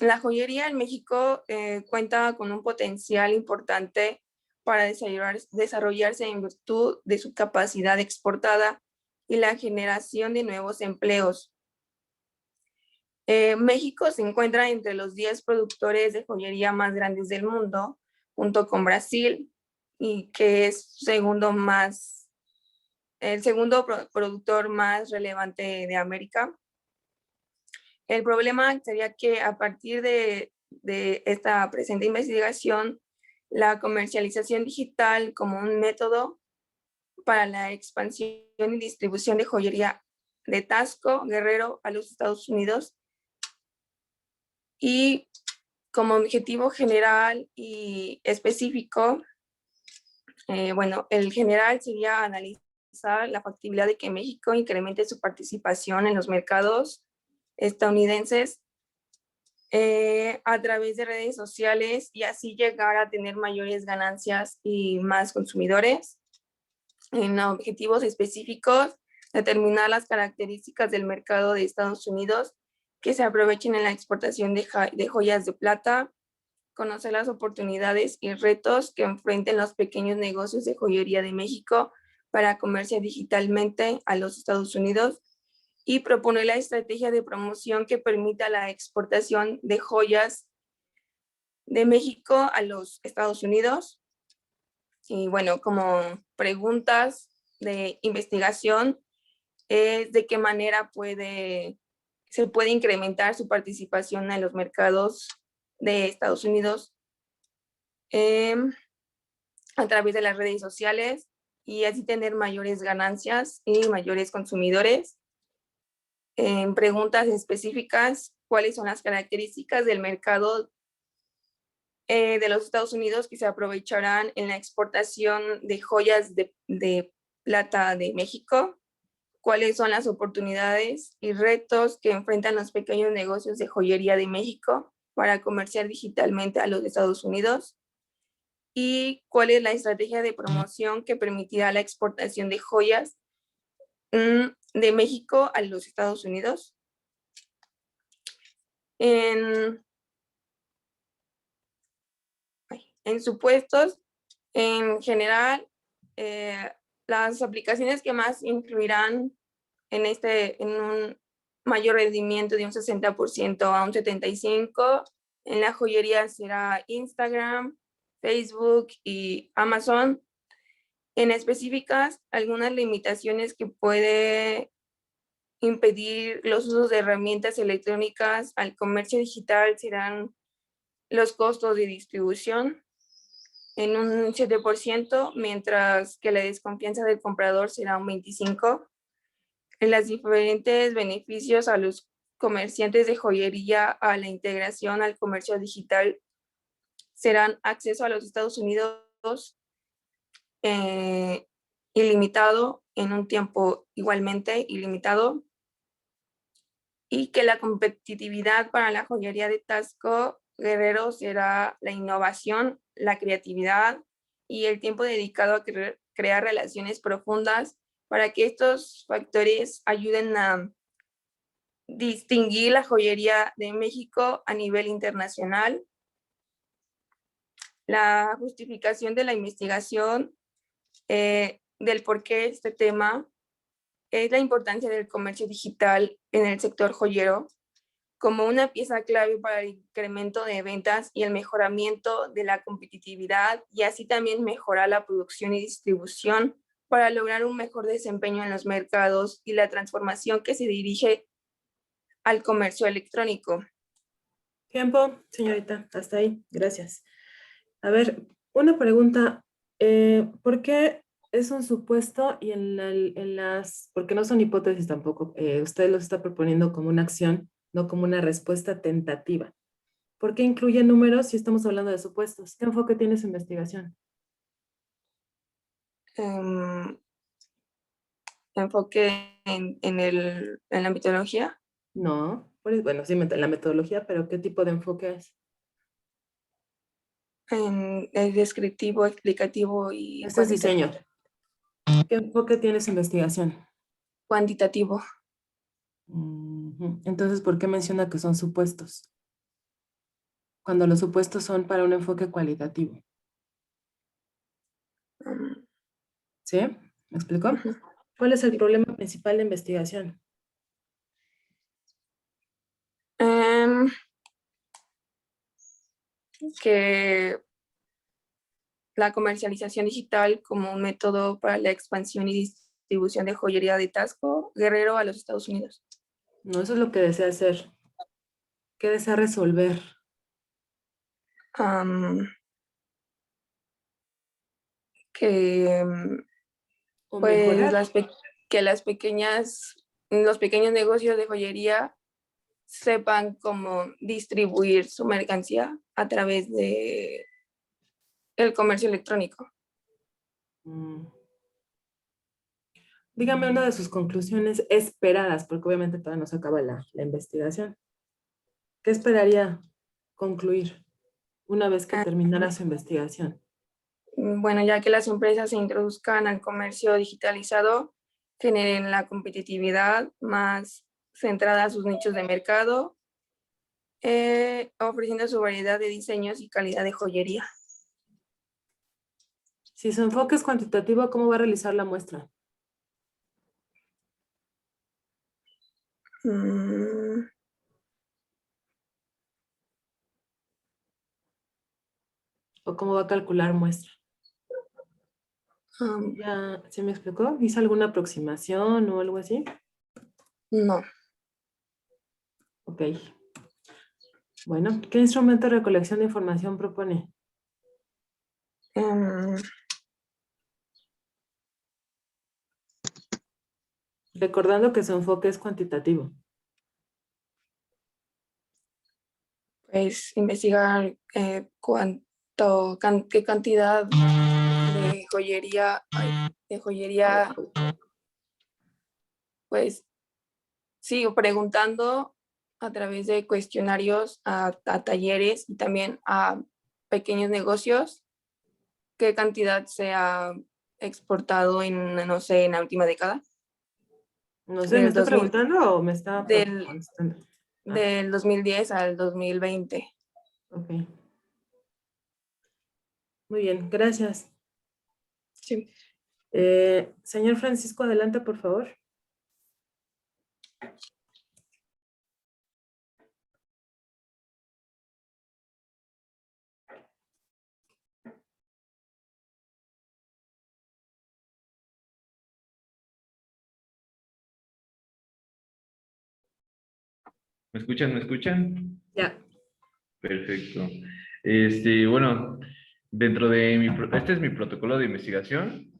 La joyería en México cuenta con un potencial importante para desarrollarse en virtud de su capacidad exportada y la generación de nuevos empleos. México se encuentra entre los 10 productores de joyería más grandes del mundo, junto con Brasil, y que es el segundo productor más relevante de América. El problema sería que a partir de esta presente investigación, la comercialización digital como un método para la expansión y distribución de joyería de Tasco Guerrero a los Estados Unidos, y como objetivo general y específico, bueno, el general sería analizar la factibilidad de que México incremente su participación en los mercados estadounidenses a través de redes sociales y así llegar a tener mayores ganancias y más consumidores. En objetivos específicos, determinar las características del mercado de Estados Unidos que se aprovechen en la exportación de joyas de plata, conocer las oportunidades y retos que enfrenten los pequeños negocios de joyería de México para comerciar digitalmente a los Estados Unidos, y propone la estrategia de promoción que permita la exportación de joyas de México a los Estados Unidos. Y bueno, como preguntas de investigación es de qué manera se puede incrementar su participación en los mercados de Estados Unidos a través de las redes sociales y así tener mayores ganancias y mayores consumidores. En preguntas específicas, ¿cuáles son las características del mercado de los Estados Unidos que se aprovecharán en la exportación de joyas de plata de México? ¿Cuáles son las oportunidades y retos que enfrentan los pequeños negocios de joyería de México para comerciar digitalmente a los Estados Unidos? ¿Y cuál es la estrategia de promoción que permitirá la exportación de joyas de México a los Estados Unidos? En supuestos, en general, las aplicaciones que más influirán en un mayor rendimiento de un 60% a un 75%, en la joyería será Instagram, Facebook y Amazon. En específicas, algunas limitaciones que puede impedir los usos de herramientas electrónicas al comercio digital serán los costos de distribución en un 7%, mientras que la desconfianza del comprador será un 25%. En los diferentes beneficios a los comerciantes de joyería a la integración al comercio digital serán acceso a los Estados Unidos ilimitado en un tiempo igualmente ilimitado, y que la competitividad para la joyería de Taxco Guerrero será la innovación, la creatividad y el tiempo dedicado a crear relaciones profundas para que estos factores ayuden a distinguir la joyería de México a nivel internacional. La justificación de la investigación del por qué este tema es la importancia del comercio digital en el sector joyero como una pieza clave para el incremento de ventas y el mejoramiento de la competitividad, y así también mejorar la producción y distribución para lograr un mejor desempeño en los mercados y la transformación que se dirige al comercio electrónico. Tiempo, señorita, hasta ahí, gracias. A ver, una pregunta, ¿por qué es un supuesto y porque no son hipótesis tampoco, usted los está proponiendo como una acción, no como una respuesta tentativa? ¿Por qué incluye números si estamos hablando de supuestos? ¿Qué enfoque tiene su investigación? Enfoque en la metodología. No, bueno, sí, en la metodología, pero ¿qué tipo de enfoque es? En el descriptivo, explicativo y Este es diseño. ¿Qué enfoque tiene su investigación? Cuantitativo. Entonces, ¿por qué menciona que son supuestos? Cuando los supuestos son para un enfoque cualitativo. ¿Sí? ¿Me explicó? ¿Cuál es el problema principal de investigación? Que la comercialización digital como un método para la expansión y distribución de joyería de Taxco Guerrero a los Estados Unidos. No, eso es lo que desea hacer. ¿Qué desea resolver? ¿O pues mejorar? los pequeños negocios de joyería sepan cómo distribuir su mercancía a través de el comercio electrónico. Dígame una de sus conclusiones esperadas, porque obviamente todavía no se acaba la investigación. ¿Qué esperaría concluir una vez que terminara su investigación? Bueno, ya que las empresas se introduzcan al comercio digitalizado, generen la competitividad más centrada a sus nichos de mercado, ofreciendo su variedad de diseños y calidad de joyería. Si su enfoque es cuantitativo, ¿cómo va a realizar la muestra? Mm, ¿O cómo va a calcular muestra? um, ¿Ya se me explicó? ¿Hizo alguna aproximación o algo así? no. Ok. Bueno, ¿qué instrumento de recolección de información propone? Em, Recordando que su enfoque es cuantitativo. pues investigar qué cantidad de joyería, pues sigo preguntando a través de cuestionarios a talleres y también a pequeños negocios qué cantidad se ha exportado en, no sé, en la última década. No sé, ¿me Del está 2000 preguntando o me está del, contestando? del 2010 al 2020. Ok. Muy bien, gracias. Sí. Señor Francisco, adelante, por favor. ¿Me escuchan? ¿Me escuchan? Ya. Perfecto. Bueno, este es mi protocolo de investigación.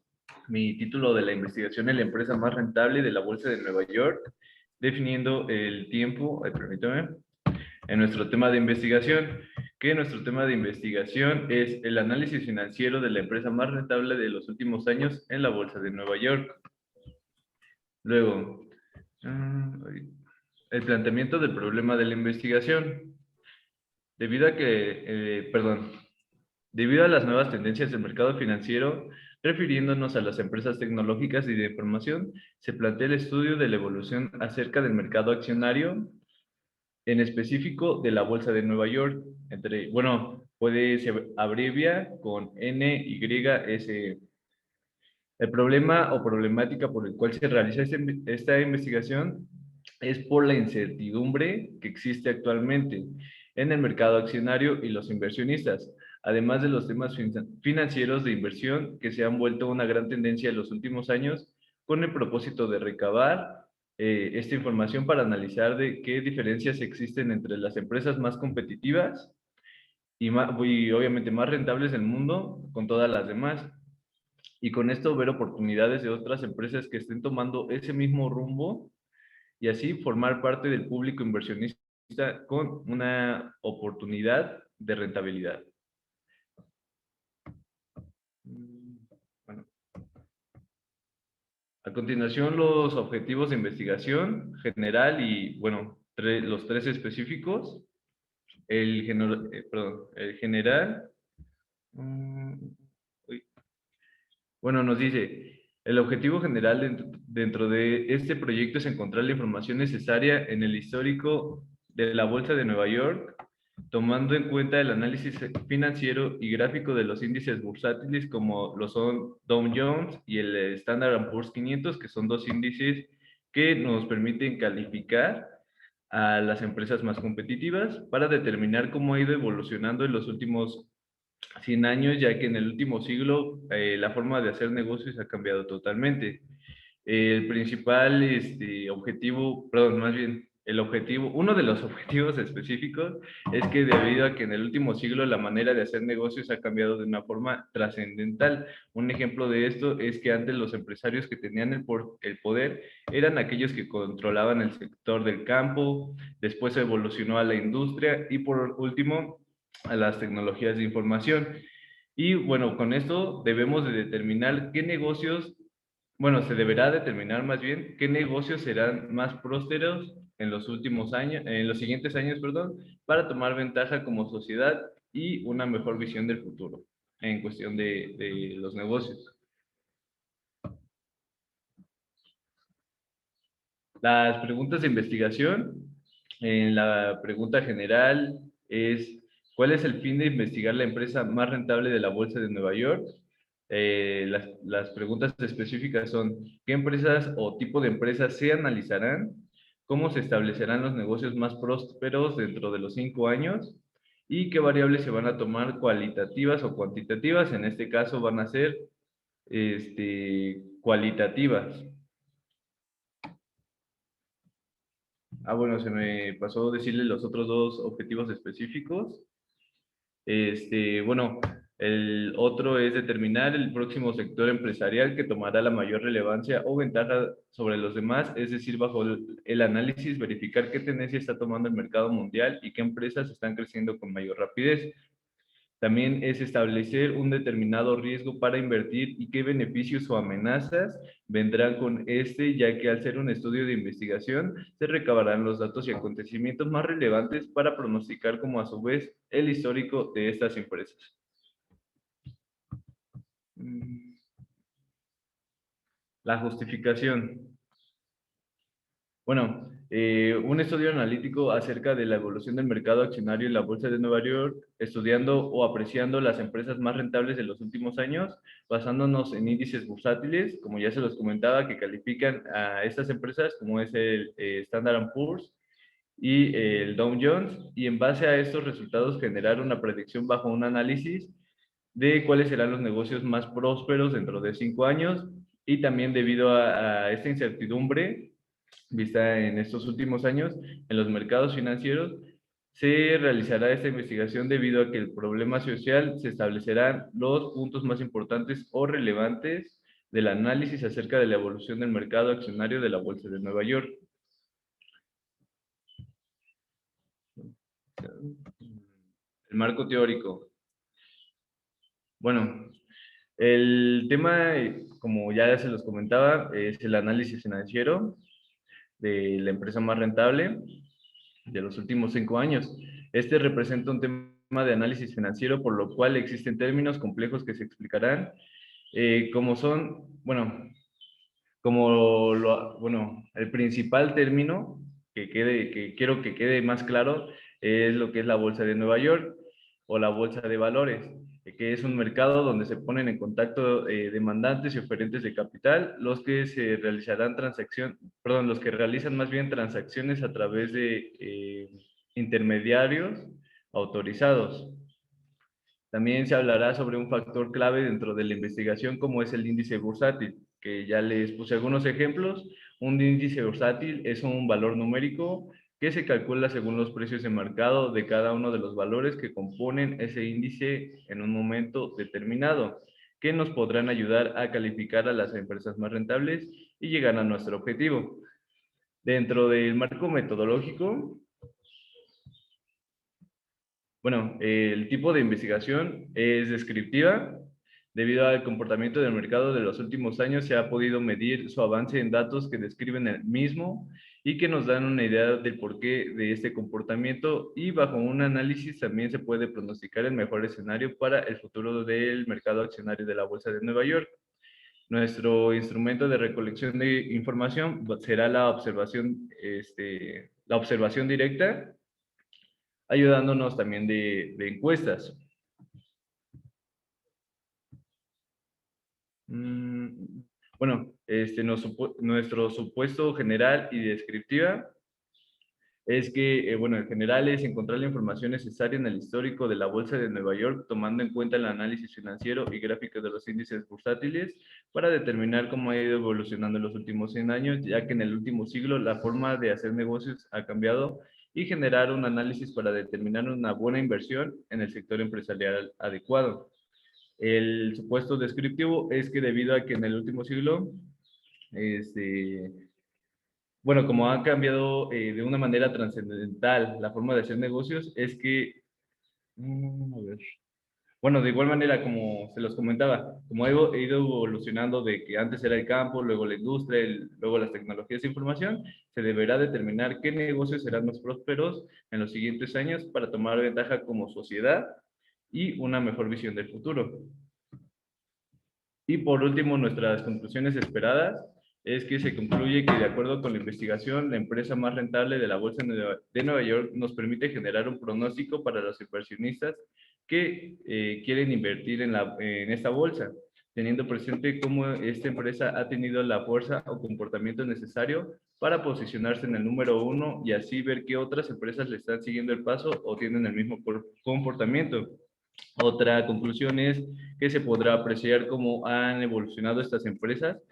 Mi título de la investigación es la empresa más rentable de la Bolsa de Nueva York, definiendo el tiempo, permítame, en nuestro tema de investigación, que nuestro tema de investigación es el análisis financiero de la empresa más rentable de los últimos años en la Bolsa de Nueva York. Luego, el planteamiento del problema de la investigación. Debido a las nuevas tendencias del mercado financiero, refiriéndonos a las empresas tecnológicas y de información, se plantea el estudio de la evolución acerca del mercado accionario, en específico de la Bolsa de Nueva York, se abrevia con NYS. El problema o problemática por el cual se realiza esta investigación es por la incertidumbre que existe actualmente en el mercado accionario y los inversionistas, además de los temas financieros de inversión que se han vuelto una gran tendencia en los últimos años con el propósito de recabar esta información para analizar de qué diferencias existen entre las empresas más competitivas y obviamente más rentables del mundo con todas las demás. Y con esto ver oportunidades de otras empresas que estén tomando ese mismo rumbo y así formar parte del público inversionista con una oportunidad de rentabilidad. Bueno. A continuación, los objetivos de investigación general y, bueno, los tres específicos. El general. Bueno, nos dice, el objetivo general dentro de este proyecto es encontrar la información necesaria en el histórico de la Bolsa de Nueva York, tomando en cuenta el análisis financiero y gráfico de los índices bursátiles como lo son Dow Jones y el Standard & Poor's 500, que son dos índices que nos permiten calificar a las empresas más competitivas para determinar cómo ha ido evolucionando en los últimos 100 años, ya que en el último siglo la forma de hacer negocios ha cambiado totalmente. El principal objetivo, perdón, más bien, uno de los objetivos específicos es que debido a que en el último siglo la manera de hacer negocios ha cambiado de una forma trascendental. Un ejemplo de esto es que antes los empresarios que tenían el poder eran aquellos que controlaban el sector del campo, después evolucionó a la industria y por último a las tecnologías de información. Y bueno, con esto debemos de determinar qué negocios, bueno, se deberá determinar más bien qué negocios serán más prósperos en los últimos años, en los siguientes años, perdón, para tomar ventaja como sociedad y una mejor visión del futuro en cuestión de los negocios. Las preguntas de investigación, en la pregunta general es, ¿cuál es el fin de investigar la empresa más rentable de la Bolsa de Nueva York? Las preguntas específicas son, ¿qué empresas o tipo de empresas se analizarán? cómo se establecerán los negocios más prósperos dentro de los 5 años y qué variables se van a tomar cualitativas o cuantitativas. En este caso van a ser cualitativas. Bueno, se me pasó decirle los otros dos objetivos específicos. Bueno, el otro es determinar el próximo sector empresarial que tomará la mayor relevancia o ventaja sobre los demás, es decir, bajo el análisis, verificar qué tendencia está tomando el mercado mundial y qué empresas están creciendo con mayor rapidez. También es establecer un determinado riesgo para invertir y qué beneficios o amenazas vendrán con ya que al ser un estudio de investigación se recabarán los datos y acontecimientos más relevantes para pronosticar como a su vez el histórico de estas empresas. La justificación. Bueno, un estudio analítico acerca de la evolución del mercado accionario en la Bolsa de Nueva York, estudiando o apreciando las empresas más rentables de los últimos años, basándonos en índices bursátiles, como ya se los comentaba, que califican a estas empresas, como es el Standard & Poor's y el Dow Jones, y en base a estos resultados generar una predicción bajo un análisis de cuáles serán los negocios más prósperos dentro de 5 años, y también debido a esta incertidumbre vista en estos últimos años en los mercados financieros, se realizará esta investigación debido a que el problema social se establecerán los puntos más importantes o relevantes del análisis acerca de la evolución del mercado accionario de la Bolsa de Nueva York. El marco teórico. Bueno, el tema, como ya se los comentaba, es el análisis financiero de la empresa más rentable de los últimos 5 años. Este representa un tema de análisis financiero, por lo cual existen términos complejos que se explicarán, como son, bueno, el principal término que quiero que quede más claro es lo que es la Bolsa de Nueva York o la Bolsa de Valores, que es un mercado donde se ponen en contacto demandantes y oferentes de capital, los que realizan más bien transacciones a través de intermediarios autorizados. También se hablará sobre un factor clave dentro de la investigación, como es el índice bursátil, que ya les puse algunos ejemplos. Un índice bursátil es un valor numérico que se calcula según los precios de mercado de cada uno de los valores que componen ese índice en un momento determinado, que nos podrán ayudar a calificar a las empresas más rentables y llegar a nuestro objetivo. Dentro del marco metodológico, bueno, el tipo de investigación es descriptiva. Debido al comportamiento del mercado de los últimos años, se ha podido medir su avance en datos que describen el mismo y que nos dan una idea del porqué de este comportamiento, y bajo un análisis también se puede pronosticar el mejor escenario para el futuro del mercado accionario de la Bolsa de Nueva York. Nuestro instrumento de recolección de información será la observación directa, ayudándonos también de encuestas. Bueno, nuestro supuesto general y descriptiva es que, bueno, el general es encontrar la información necesaria en el histórico de la Bolsa de Nueva York, tomando en cuenta el análisis financiero y gráfico de los índices bursátiles para determinar cómo ha ido evolucionando en los últimos 100 años, ya que en el último siglo la forma de hacer negocios ha cambiado, y generar un análisis para determinar una buena inversión en el sector empresarial adecuado. El supuesto descriptivo es que debido a que en el último siglo, bueno, como ha cambiado de una manera trascendental la forma de hacer negocios, es que, a ver, bueno, de igual manera, como se los comentaba, como ha ido evolucionando de que antes era el campo, luego la industria, luego las tecnologías de información, se deberá determinar qué negocios serán más prósperos en los siguientes años para tomar ventaja como sociedad y una mejor visión del futuro. Y por último, nuestras conclusiones esperadas es que se concluye que, de acuerdo con la investigación, la empresa más rentable de la Bolsa de Nueva York nos permite generar un pronóstico para los inversionistas que quieren invertir en esta bolsa. teniendo presente cómo esta empresa ha tenido la fuerza o comportamiento necesario para posicionarse en el número 1 y así ver qué otras empresas le están siguiendo el paso o tienen el mismo comportamiento. Otra conclusión es que se podrá apreciar cómo han evolucionado estas empresas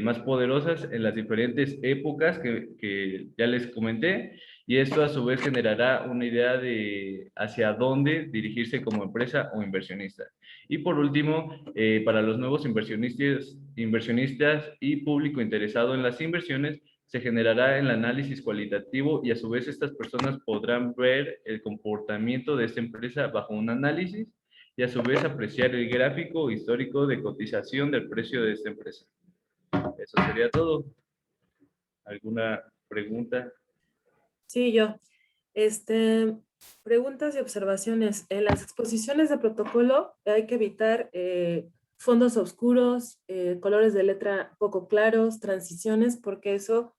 más poderosas en las diferentes épocas que ya les comenté, y esto a su vez generará una idea de hacia dónde dirigirse como empresa o inversionista. Y por último, para los nuevos inversionistas y público interesado en las inversiones, se generará el análisis cualitativo y a su vez estas personas podrán ver el comportamiento de esta empresa bajo un análisis y a su vez apreciar el gráfico histórico de cotización del precio de esta empresa. Eso sería todo. ¿Alguna pregunta? Sí, yo. Preguntas y observaciones. En las exposiciones de protocolo hay que evitar fondos oscuros, colores de letra poco claros, transiciones, porque eso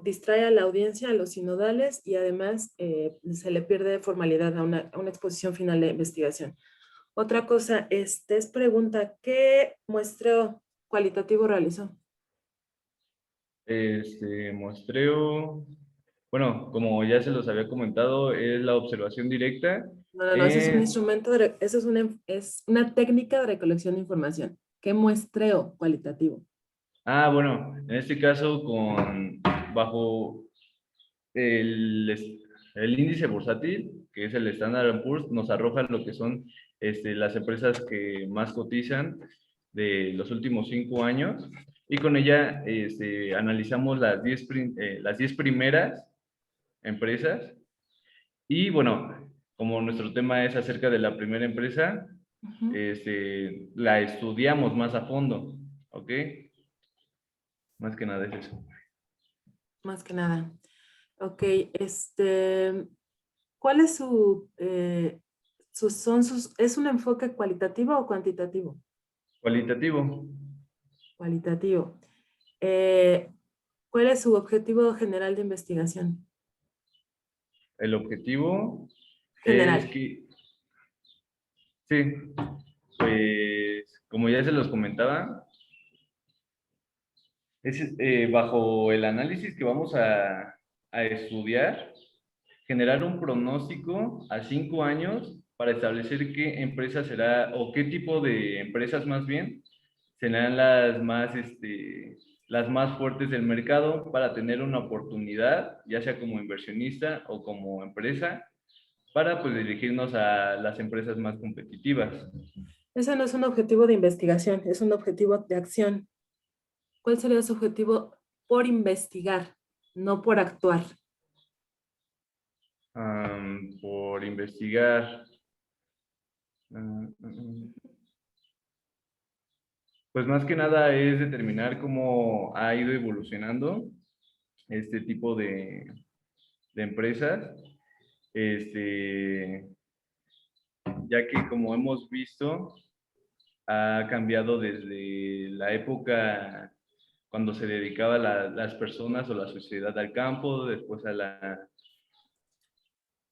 distrae a la audiencia, a los sinodales, y además se le pierde formalidad a una exposición final de investigación. Otra cosa, es pregunta, ¿qué muestreo cualitativo realizó? Muestreo, bueno, como ya se los había comentado, es la observación directa. No, ese es un instrumento, eso es una técnica de recolección de información. ¿Qué muestreo cualitativo? Bueno, en este caso bajo el índice bursátil, que es el Standard & Poor's, nos arroja lo que son las empresas que más cotizan de los últimos 5 años, y con ella analizamos las 10 primeras empresas, y bueno, como nuestro tema es acerca de la primera empresa, la estudiamos más a fondo, ¿ok? Más que nada es eso. Más que nada. Ok, ¿cuál es es un enfoque cualitativo o cuantitativo? Cualitativo. Cualitativo. ¿Cuál es su objetivo general de investigación? El objetivo general es que, sí, pues como ya se los comentaba, es bajo el análisis que vamos a estudiar, generar un pronóstico a 5 años para establecer qué empresa será, o qué tipo de empresas más bien, serán las más fuertes del mercado para tener una oportunidad, ya sea como inversionista o como empresa, para pues dirigirnos a las empresas más competitivas. Ese no es un objetivo de investigación, es un objetivo de acción. ¿Cuál sería su objetivo por investigar, no por actuar? Por investigar. Pues más que nada es determinar cómo ha ido evolucionando este tipo de empresas. Ya que como hemos visto, ha cambiado desde la época cuando se dedicaba las personas o la sociedad al campo, después a la,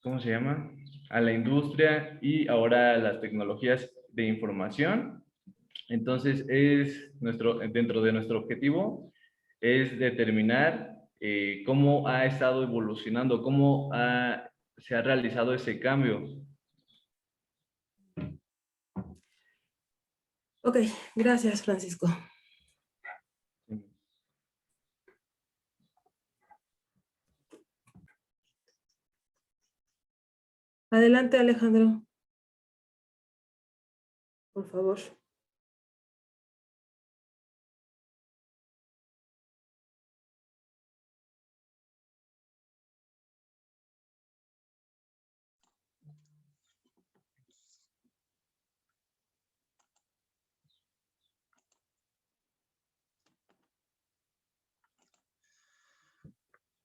¿cómo se llama? A la industria, y ahora a las tecnologías de información. Entonces, dentro de nuestro objetivo es determinar cómo ha estado evolucionando, cómo se ha realizado ese cambio. Ok, gracias, Francisco. Adelante, Alejandro. Por favor.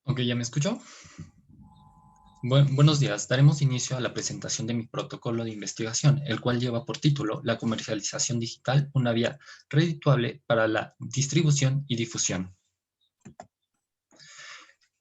Ok, ¿ya me escuchó? Buenos días. Daremos inicio a la presentación de mi protocolo de investigación, el cual lleva por título La comercialización digital, una vía redituable para la distribución y difusión.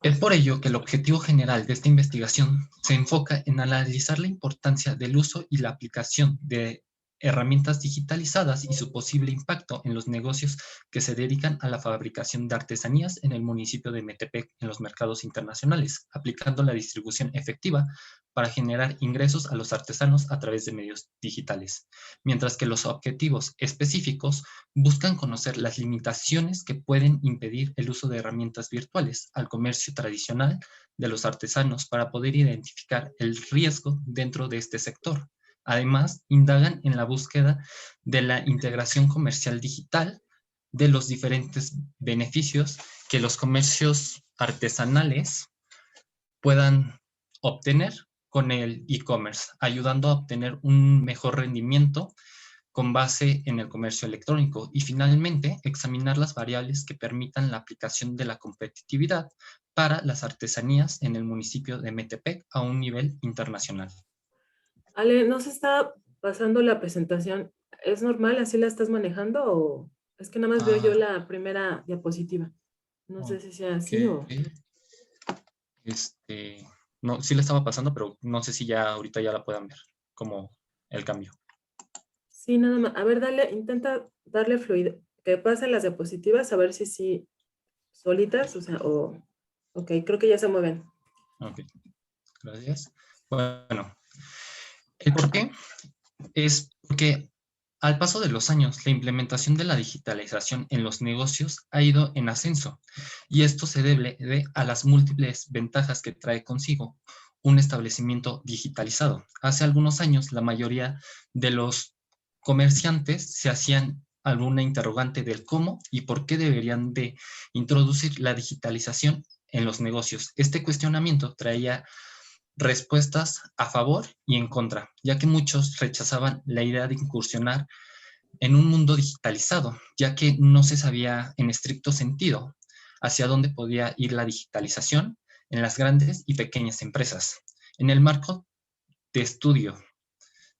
Es por ello que el objetivo general de esta investigación se enfoca en analizar la importancia del uso y la aplicación de herramientas digitalizadas y su posible impacto en los negocios que se dedican a la fabricación de artesanías en el municipio de Metepec en los mercados internacionales, aplicando la distribución efectiva para generar ingresos a los artesanos a través de medios digitales, mientras que los objetivos específicos buscan conocer las limitaciones que pueden impedir el uso de herramientas virtuales al comercio tradicional de los artesanos para poder identificar el riesgo dentro de este sector. Además, indagan en la búsqueda de la integración comercial digital de los diferentes beneficios que los comercios artesanales puedan obtener con el e-commerce, ayudando a obtener un mejor rendimiento con base en el comercio electrónico y finalmente examinar las variables que permitan la aplicación de la competitividad para las artesanías en el municipio de Metepec a un nivel internacional. Ale, ¿no se está pasando la presentación? ¿Es normal? ¿Así la estás manejando? ¿O es que nada más veo yo la primera diapositiva? No sé si sea así o... No, sí le estaba pasando, pero no sé si ya ahorita ya la puedan ver, como el cambio. Sí, nada más. A ver, dale, intenta darle fluido. Que pasen las diapositivas, a ver si sí solitas, o sea, o... Ok, creo que ya se mueven. Ok, gracias. Bueno, el por qué es porque al paso de los años, la implementación de la digitalización en los negocios ha ido en ascenso y esto se debe a las múltiples ventajas que trae consigo un establecimiento digitalizado. Hace algunos años, la mayoría de los comerciantes se hacían alguna interrogante del cómo y por qué deberían de introducir la digitalización en los negocios. Este cuestionamiento traía respuestas a favor y en contra, ya que muchos rechazaban la idea de incursionar en un mundo digitalizado, ya que no se sabía en estricto sentido hacia dónde podía ir la digitalización en las grandes y pequeñas empresas. En el marco de estudio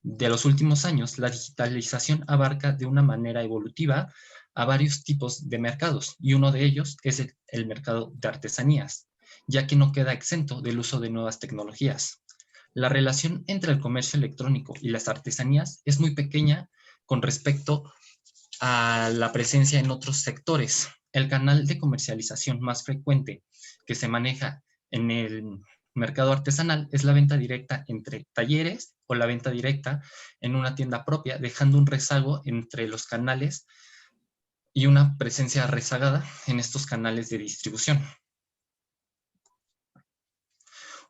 de los últimos años, la digitalización abarca de una manera evolutiva a varios tipos de mercados y uno de ellos es el mercado de artesanías, ya que no queda exento del uso de nuevas tecnologías. La relación entre el comercio electrónico y las artesanías es muy pequeña con respecto a la presencia en otros sectores. El canal de comercialización más frecuente que se maneja en el mercado artesanal es la venta directa entre talleres o la venta directa en una tienda propia, dejando un rezago entre los canales y una presencia rezagada en estos canales de distribución.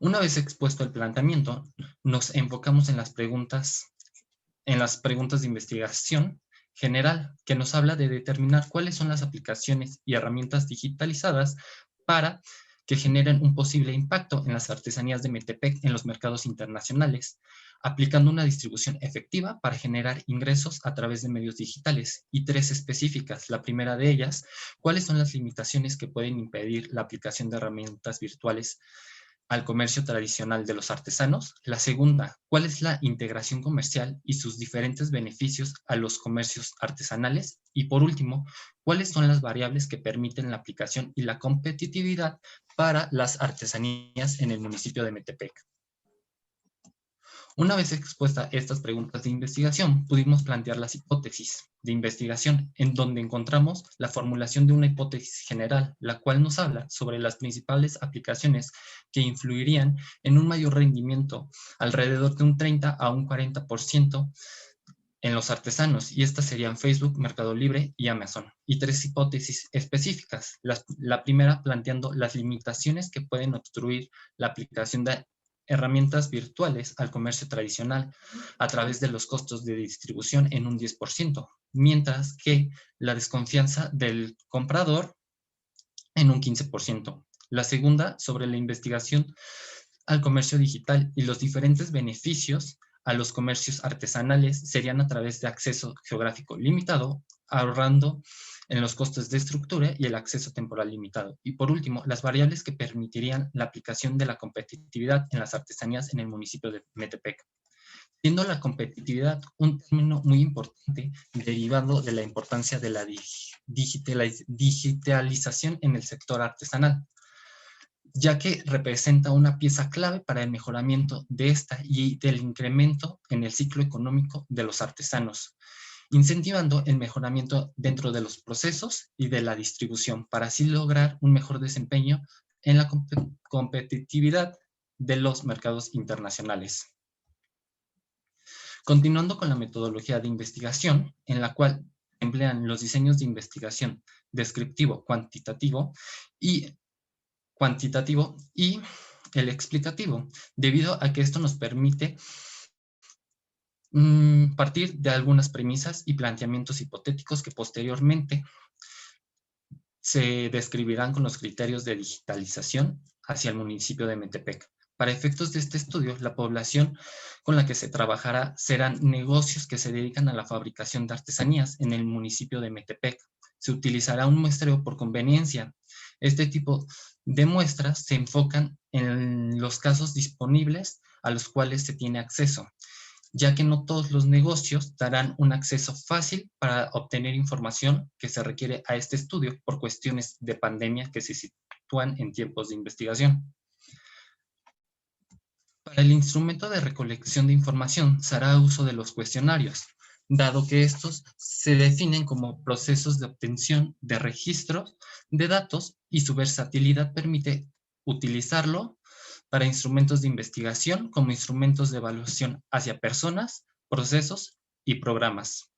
Una vez expuesto el planteamiento, nos enfocamos en las preguntas de investigación general, que nos habla de determinar cuáles son las aplicaciones y herramientas digitalizadas para que generen un posible impacto en las artesanías de Metepec en los mercados internacionales, aplicando una distribución efectiva para generar ingresos a través de medios digitales, y 3 específicas. La primera de ellas, cuáles son las limitaciones que pueden impedir la aplicación de herramientas virtuales al comercio tradicional de los artesanos. La segunda, ¿cuál es la integración comercial y sus diferentes beneficios a los comercios artesanales? Y por último, ¿cuáles son las variables que permiten la aplicación y la competitividad para las artesanías en el municipio de Metepec? Una vez expuestas estas preguntas de investigación, pudimos plantear las hipótesis de investigación, en donde encontramos la formulación de una hipótesis general, la cual nos habla sobre las principales aplicaciones que influirían en un mayor rendimiento, alrededor de un 30 a un 40% en los artesanos, y estas serían Facebook, Mercado Libre y Amazon. Y 3 hipótesis específicas. La primera planteando las limitaciones que pueden obstruir la aplicación de herramientas virtuales al comercio tradicional a través de los costos de distribución en un 10%, mientras que la desconfianza del comprador en un 15%. La segunda, sobre la investigación al comercio digital y los diferentes beneficios a los comercios artesanales serían a través de acceso geográfico limitado, ahorrando en los costos de estructura y el acceso temporal limitado. Y por último, las variables que permitirían la aplicación de la competitividad en las artesanías en el municipio de Metepec. Siendo la competitividad un término muy importante derivado de la importancia de la digitalización en el sector artesanal. ya que representa una pieza clave para el mejoramiento de esta y del incremento en el ciclo económico de los artesanos, incentivando el mejoramiento dentro de los procesos y de la distribución para así lograr un mejor desempeño en la competitividad de los mercados internacionales. Continuando con la metodología de investigación, en la cual emplean los diseños de investigación descriptivo, cuantitativo y el explicativo, debido a que esto nos permite partir de algunas premisas y planteamientos hipotéticos que posteriormente se describirán con los criterios de digitalización hacia el municipio de Metepec. Para efectos de este estudio, la población con la que se trabajará serán negocios que se dedican a la fabricación de artesanías en el municipio de Metepec. Se utilizará un muestreo por conveniencia. Este tipo de muestras se enfocan en los casos disponibles a los cuales se tiene acceso, ya que no todos los negocios darán un acceso fácil para obtener información que se requiere a este estudio por cuestiones de pandemia que se sitúan en tiempos de investigación. Para el instrumento de recolección de información se hará uso de los cuestionarios, dado que estos se definen como procesos de obtención de registros de datos y su versatilidad permite utilizarlo para instrumentos de investigación como instrumentos de evaluación hacia personas, procesos y programas.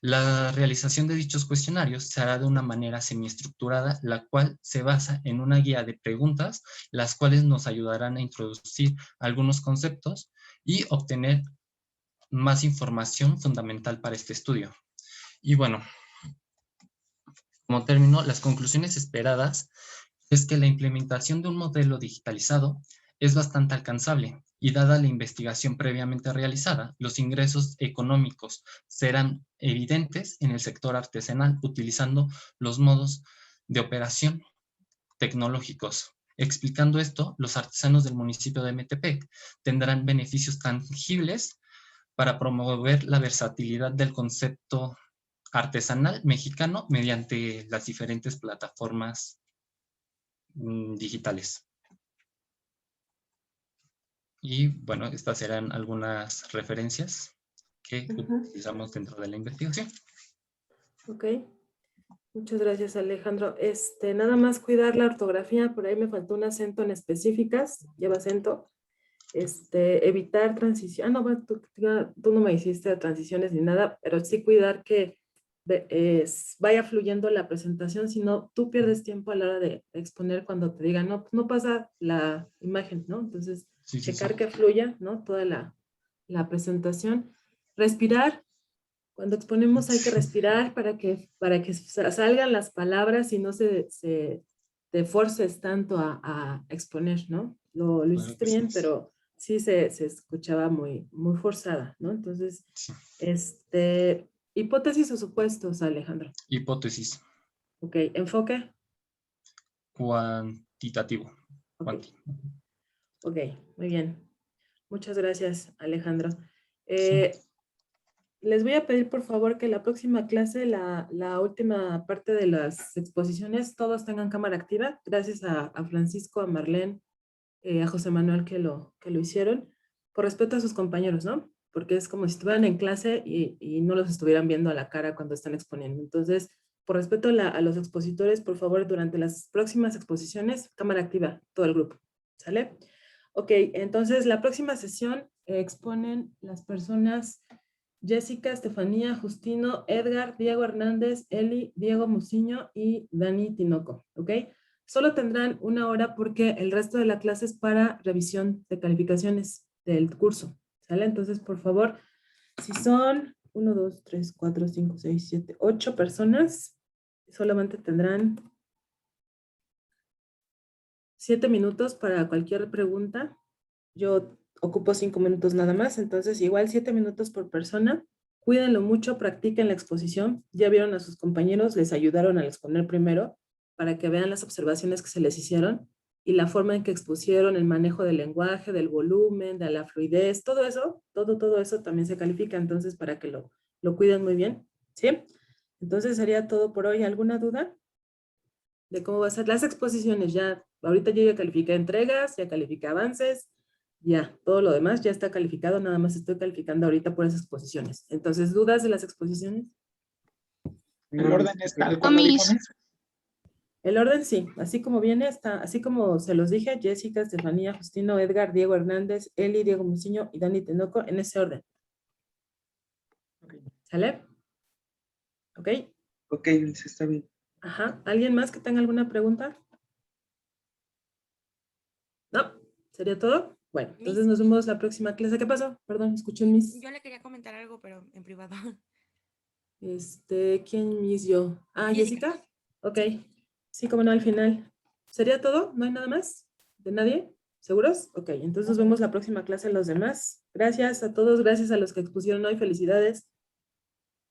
La realización de dichos cuestionarios se hará de una manera semiestructurada, la cual se basa en una guía de preguntas, las cuales nos ayudarán a introducir algunos conceptos y obtener más información fundamental para este estudio. Y bueno, como término, las conclusiones esperadas es que la implementación de un modelo digitalizado es bastante alcanzable y dada la investigación previamente realizada, los ingresos económicos serán evidentes en el sector artesanal utilizando los modos de operación tecnológicos. Explicando esto, los artesanos del municipio de Metepec tendrán beneficios tangibles para promover la versatilidad del concepto artesanal mexicano mediante las diferentes plataformas digitales. Y bueno, estas serán algunas referencias que utilizamos dentro de la investigación. Ok, muchas gracias, Alejandro. Nada más cuidar la ortografía, por ahí me faltó un acento en específicas, lleva acento. Evitar transición, no, tú no me hiciste transiciones ni nada, pero sí cuidar que vaya fluyendo la presentación, si no, tú pierdes tiempo a la hora de exponer cuando te digan, no pasa la imagen, ¿no? Entonces, checar que fluya, ¿no? Toda la presentación. Respirar, cuando exponemos hay que respirar para que salgan las palabras y no te forces tanto a exponer, ¿no? Lo hiciste bien, pero sí se escuchaba muy forzada, ¿no? Entonces, hipótesis o supuestos, Alejandro. Hipótesis. Ok, enfoque. Cuantitativo. Okay. Ok, muy bien. Muchas gracias, Alejandro. Les voy a pedir, por favor, que la próxima clase, la última parte de las exposiciones, todos tengan cámara activa. Gracias a Francisco, a Marlene, a José Manuel que lo hicieron, por respeto a sus compañeros, ¿no? Porque es como si estuvieran en clase y no los estuvieran viendo a la cara cuando están exponiendo. Entonces, por respeto a los expositores, por favor, durante las próximas exposiciones, cámara activa, todo el grupo, ¿sale? Ok, entonces la próxima sesión exponen las personas Jessica, Estefanía, Justino, Edgar, Diego Hernández, Eli, Diego Muciño y Dani Tinoco, ¿ok? Solo tendrán 1 hora porque el resto de la clase es para revisión de calificaciones del curso, ¿sale? Entonces, por favor, si son 1, 2, 3, 4, 5, 6, 7, 8 personas, solamente tendrán 7 minutos para cualquier pregunta. Yo ocupo 5 minutos nada más, entonces igual 7 minutos por persona. Cuídenlo mucho, practiquen la exposición. Ya vieron a sus compañeros, les ayudaron a exponer primero para que vean las observaciones que se les hicieron y la forma en que expusieron, el manejo del lenguaje, del volumen, de la fluidez, todo eso, todo eso también se califica, entonces para que lo cuiden muy bien, ¿sí? Entonces sería todo por hoy. ¿Alguna duda de cómo va a ser las exposiciones? Ya ahorita yo ya califiqué entregas, ya califiqué avances, ya, todo lo demás ya está calificado, nada más estoy calificando ahorita por esas exposiciones. Entonces, ¿dudas de las exposiciones? ¿El orden es tal cual lo dijo Miss? El orden sí, así como viene, está, así como se los dije, Jessica, Estefanía, Justino, Edgar, Diego Hernández, Eli, Diego Muciño y Dani Tenoco, en ese orden. ¿Sale? ¿Ok? Ok, Miss, está bien. Ajá. ¿Alguien más que tenga alguna pregunta? ¿No? ¿Sería todo? Bueno, entonces nos vemos la próxima clase. ¿Qué pasó? Perdón, escuché un Miss. Yo le quería comentar algo, pero en privado. ¿Quién Miss yo? Ah, Jessica. Jessica. Ok. Sí, como no, al final. ¿Sería todo? ¿No hay nada más? ¿De nadie? ¿Seguros? Ok, entonces nos vemos la próxima clase los demás. Gracias a todos, gracias a los que expusieron hoy. Felicidades.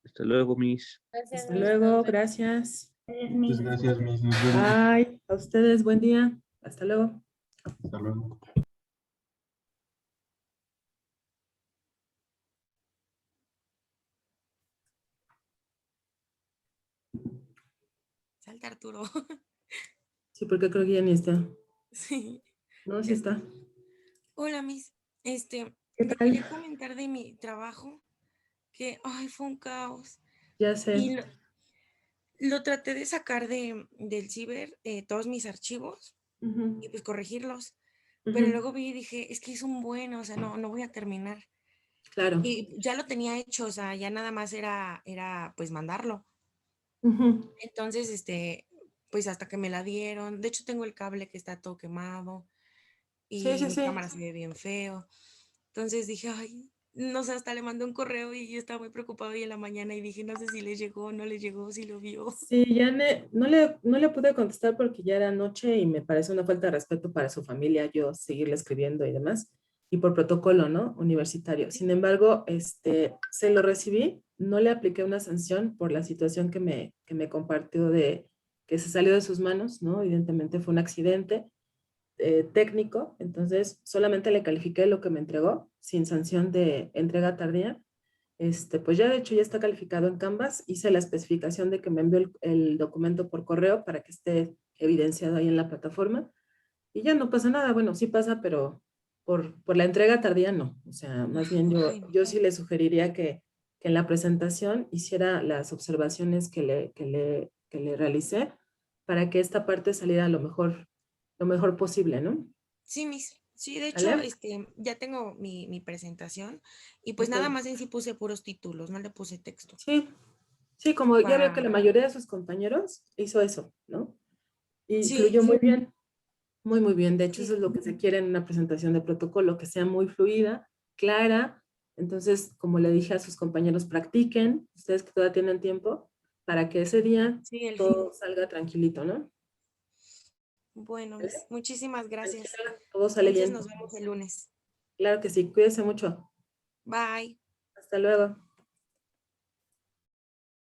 Hasta luego, Miss. Gracias, Hasta Miss. luego, gracias. Muchas gracias, Miss. Nos vemos. Bye. A ustedes, buen día. Hasta luego. Hasta luego. Salta Arturo. Sí, porque creo que ya ni está. Sí. No, sí está. Hola, Miss. ¿Qué Le tal? quería comentar de mi trabajo que, ay, fue un caos. Ya sé. Y lo traté de sacar del ciber, todos mis archivos, Ujú, y pues corregirlos. ujú. Pero luego vi y dije, es que es un bueno, o sea, no voy a terminar. Claro. Y ya lo tenía hecho, o sea, ya nada más era pues mandarlo. Ujú. Entonces, pues hasta que me la dieron, de hecho tengo el cable que está todo quemado Sí, y sí, mi sí. cámara se ve bien feo. Entonces dije, ay, no sé, hasta le mandé un correo y yo estaba muy preocupada hoy en la mañana y dije, no sé si le llegó o no le llegó, si lo vio. Sí, ya no le pude contestar porque ya era noche y me parece una falta de respeto para su familia yo seguirle escribiendo y demás, y por protocolo, ¿no? Universitario. Sin embargo, se lo recibí, no le apliqué una sanción por la situación que me compartió de que se salió de sus manos, ¿no? Evidentemente fue un accidente técnico, entonces solamente le califiqué lo que me entregó sin sanción de entrega tardía. Pues ya de hecho ya está calificado en Canvas, hice la especificación de que me envió el documento por correo para que esté evidenciado ahí en la plataforma y ya no pasa nada, bueno, sí pasa, pero por la entrega tardía no, o sea, más bien yo sí le sugeriría que en la presentación hiciera las observaciones que le realicé para que esta parte saliera lo mejor posible, ¿no? Sí, Miss. Sí, de hecho, ¿Vale? ya tengo mi presentación y pues Ok. nada más en sí puse puros títulos, no le puse texto. Sí, sí, como ya veo que Para... la mayoría de sus compañeros hizo eso, ¿no? Y Sí, fluyó muy bien, muy, muy bien. De hecho, eso sí. es lo que se quiere en una presentación de protocolo, que sea muy fluida, clara. Entonces, como le dije a sus compañeros, practiquen, ustedes que todavía tienen tiempo, para que ese día Sí, todo salga tranquilito, ¿no? Bueno, ¿Vale? Miss, muchísimas gracias. Todo sale Entonces bien. nos vemos el lunes. Claro que sí, cuídense mucho. Bye. Hasta luego.